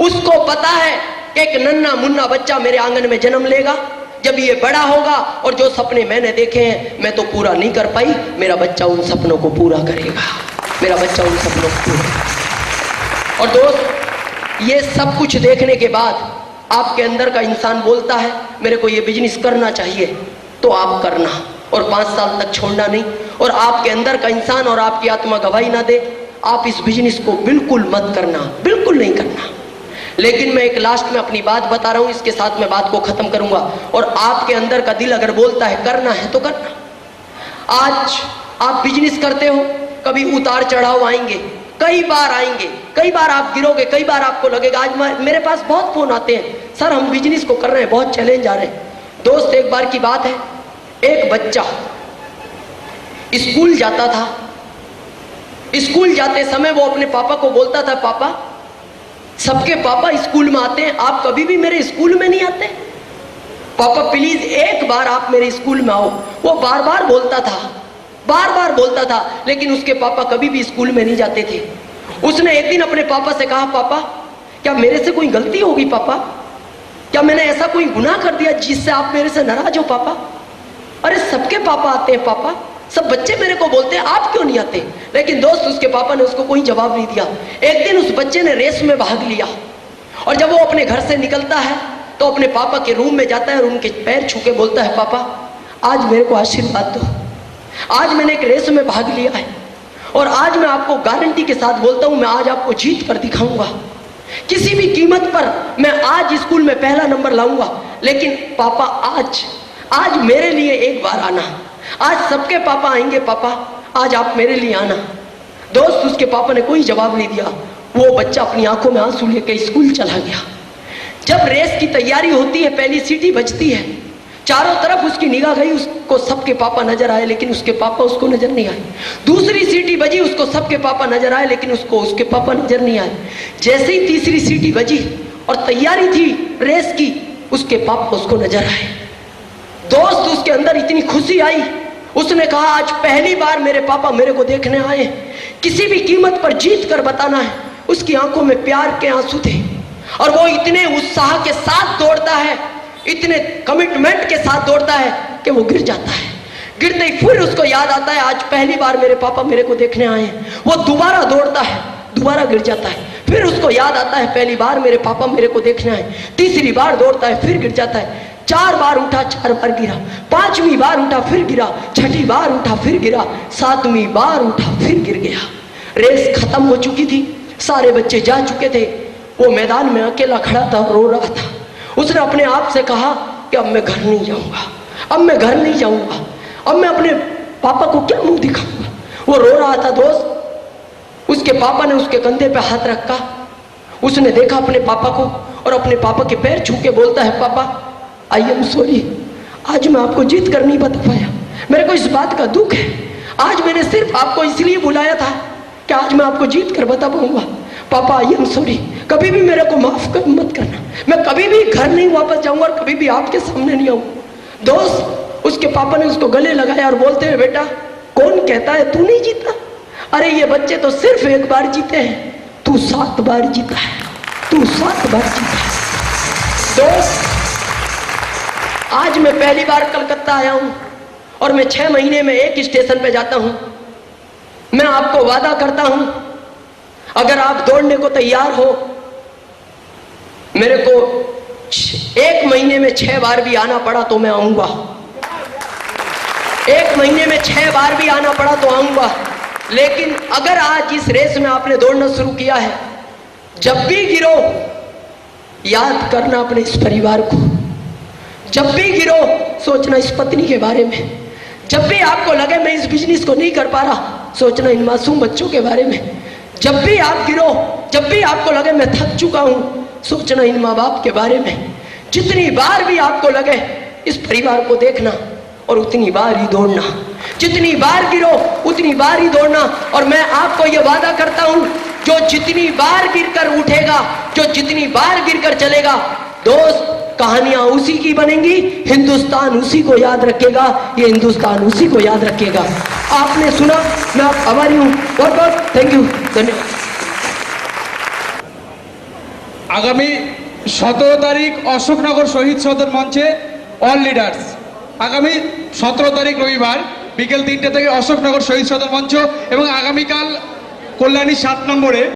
उसको पता है एक नन्ना मुन्ना बच्चा मेरे आंगन में जन्म लेगा, जब ये बड़ा होगा और जो सपने मैंने देखे हैं मैं तो पूरा नहीं कर पाई, मेरा बच्चा उन सपनों को पूरा करेगा, मेरा बच्चा उन सपनों को पूरा करेगा। और दोस्त ये सब कुछ देखने के बाद आपके अंदर का इंसान बोलता है मेरे को ये बिजनेस करना चाहिए, तो आप करना, और 5 साल तक छोड़ना नहीं। और आपके अंदर का इंसान और आपकी आत्मा गवाही ना दे, आप इस बिजनेस को बिल्कुल मत करना, बिल्कुल नहीं करना। लेकिन मैं एक लास्ट में अपनी बात बता रहा हूं, इसके साथ मैं बात को खत्म करूंगा। और आपके अंदर का दिल अगर बोलता है करना है तो करना। आज आप बिजनेस करते हो, कभी उतार चढ़ाव आएंगे, कई बार आएंगे, कई बार आप गिरोगे, कई बार आपको लगेगा। आज मेरे पास बहुत फोन आते हैं, सर हम बिजनेस को कर रहे हैं, बहुत चैलेंज आ रहे हैं। दोस्त एक बार की बात है, एक बच्चा स्कूल जाता था। स्कूल जाते समय वो अपने पापा को बोलता था, पापा सबके पापा स्कूल में आते हैं, आप कभी भी मेरे स्कूल में नहीं आते, पापा प्लीज एक बार आप मेरे स्कूल में आओ। वो बार बार बोलता था, बार बार बोलता था, लेकिन उसके पापा कभी भी स्कूल में नहीं जाते थे। उसने एक दिन अपने पापा से कहा, पापा क्या मेरे से कोई गलती होगी पापा, क्या मैंने ऐसा कोई गुनाह कर दिया जिससे आप मेरे से नाराज हो पापा? अरे सबके पापा आते हैं पापा, सब बच्चे मेरे को बोलते हैं, आप क्यों नहीं आते? लेकिन दोस्त उसके पापा ने उसको कोई जवाब नहीं दिया। एक दिन उस बच्चे ने रेस में भाग लिया और जब वो अपने घर से निकलता है तो अपने पापा के रूम में जाता है और उनके पैर छू के बोलता है, पापा आज मेरे को आशीर्वाद दो, आज मैंने एक रेस में भाग लिया है और आज मैं आपको गारंटी के साथ बोलता हूं, मैं आज आपको जीत कर दिखाऊंगा, किसी भी कीमत पर मैं आज स्कूल में पहला नंबर लाऊंगा। लेकिन पापा आज मेरे लिए एक बार आना, आज सबके पापा आएंगे पापा, आज आप मेरे लिए आना। दोस्त उसके पापा ने कोई जवाब नहीं दिया। वो बच्चा अपनी आंखों में आंसू लेकर स्कूल चला गया। जब रेस की तैयारी होती है, पहली सीटी बजती है, चारों तरफ उसकी निगाह गई, उसको सबके पापा नजर आए लेकिन उसके पापा उसको नजर नहीं आए। दूसरी सीटी बजी, उसको सबके पापा नजर आए लेकिन उसको उसके पापा नजर नहीं आए। जैसे ही तीसरी सीटी बजी और तैयारी थी रेस की, उसके पापा उसको नजर आए। दोस्त उसके अंदर इतनी खुशी आई, उसने कहा आज पहली बार मेरे पापा मेरे को देखने आए, किसी भी कीमत पर जीत कर बताना है। उसकी आंखों में प्यार के आंसू थे और वो इतने उत्साह के साथ दौड़ता है, इतने कमिटमेंट के साथ दौड़ता है कि वो गिर जाता है। गिरते ही फिर उसको याद आता है आज पहली बार मेरे पापा मेरे को देखने आए हैं। वो दोबारा दौड़ता है, दोबारा गिर जाता है। फिर उसको याद आता है पहली बार मेरे पापा मेरे को देखने आए। तीसरी बार दौड़ता है, फिर गिर जाता है। 4 बार उठा, 4 बार गिरा। 5वीं बार उठा, फिर गिरा। 6ठी बार उठा, फिर गिरा। 7वीं बार उठा, फिर गिर गया। रेस खत्म हो चुकी थी, सारे बच्चे जा चुके थे। वो मैदान में अकेला खड़ा था, रो रहा था। उसने अपने आप से कहा कि अब मैं घर नहीं जाऊंगा, अब मैं घर नहीं जाऊंगा, अब मैं अपने पापा को क्या मुंह दिखाऊंगा। वो रो रहा था दोस्त। उसके पापा ने उसके कंधे पे हाथ रखा। उसने देखा अपने पापा को और अपने पापा के पैर छू के बोलता है, पापा आई एम सॉरी, आज मैं आपको जीत कर नहीं बता पाया, मेरे को इस बात का दुख है। आज मैंने सिर्फ आपको इसलिए बुलाया था कि आज मैं आपको जीत कर बता पाऊंगा। पापा आई एम सॉरी, कभी भी मेरे को माफ मत करना, मैं कभी भी घर नहीं वापस जाऊंगा और कभी भी आपके सामने नहीं आऊंगा। दोस्त उसके पापा ने उसको गले लगाया और बोलते हैं, बेटा कौन कहता है तू नहीं जीता? अरे ये बच्चे तो सिर्फ एक बार जीते हैं, तू 7 बार जीता है, तू 7 बार जीता है। दोस्त आज मैं पहली बार कलकत्ता आया हूं और मैं 6 महीने में एक स्टेशन पे जाता हूं। मैं आपको वादा करता हूं, अगर आप दौड़ने को तैयार हो, मेरे को 1 महीने में 6 बार भी आना पड़ा तो मैं आऊंगा। 1 महीने में 6 बार भी आना पड़ा तो आऊंगा। लेकिन अगर आज इस रेस में आपने दौड़ना शुरू किया है, जब भी गिरो याद करना अपने इस परिवार को, जब भी गिरो सोचना इस पत्नी के बारे में, जब भी आपको लगे मैं इस बिजनेस को नहीं कर पा रहा सोचना इन मासूम बच्चों के बारे में, जब भी आप गिरो, जब भी आपको लगे मैं थक चुका हूं सोचना इन माँ बाप के बारे में। जितनी बार भी आपको लगे इस परिवार को देखना और उतनी बार ही दौड़ना। जितनी बार गिरो उतनी बार ही दौड़ना। और मैं आपको ये वादा करता हूं, जो जितनी बार गिरकर उठेगा, जो जितनी बार गिरकर चलेगा, दोस्त कहानियां उसी की बनेंगी, हिंदुस्तान उसी को याद रखेगा, ये हिंदुस्तान उसी को याद रखेगा। आपने सुना, मैं आप आभारी हूं, बहुत बहुत थैंक यू, धन्यवाद। আগামী 17 তারিখ অশোকনগর শহীদ সদন মঞ্চে অল লিডার্স, আগামী 17 তারিখ রবিবার বিকেল 3টে থেকে অশোকনগর শহীদ সদন মঞ্চ এবং আগামীকাল কল্যাণী 7 নম্বরে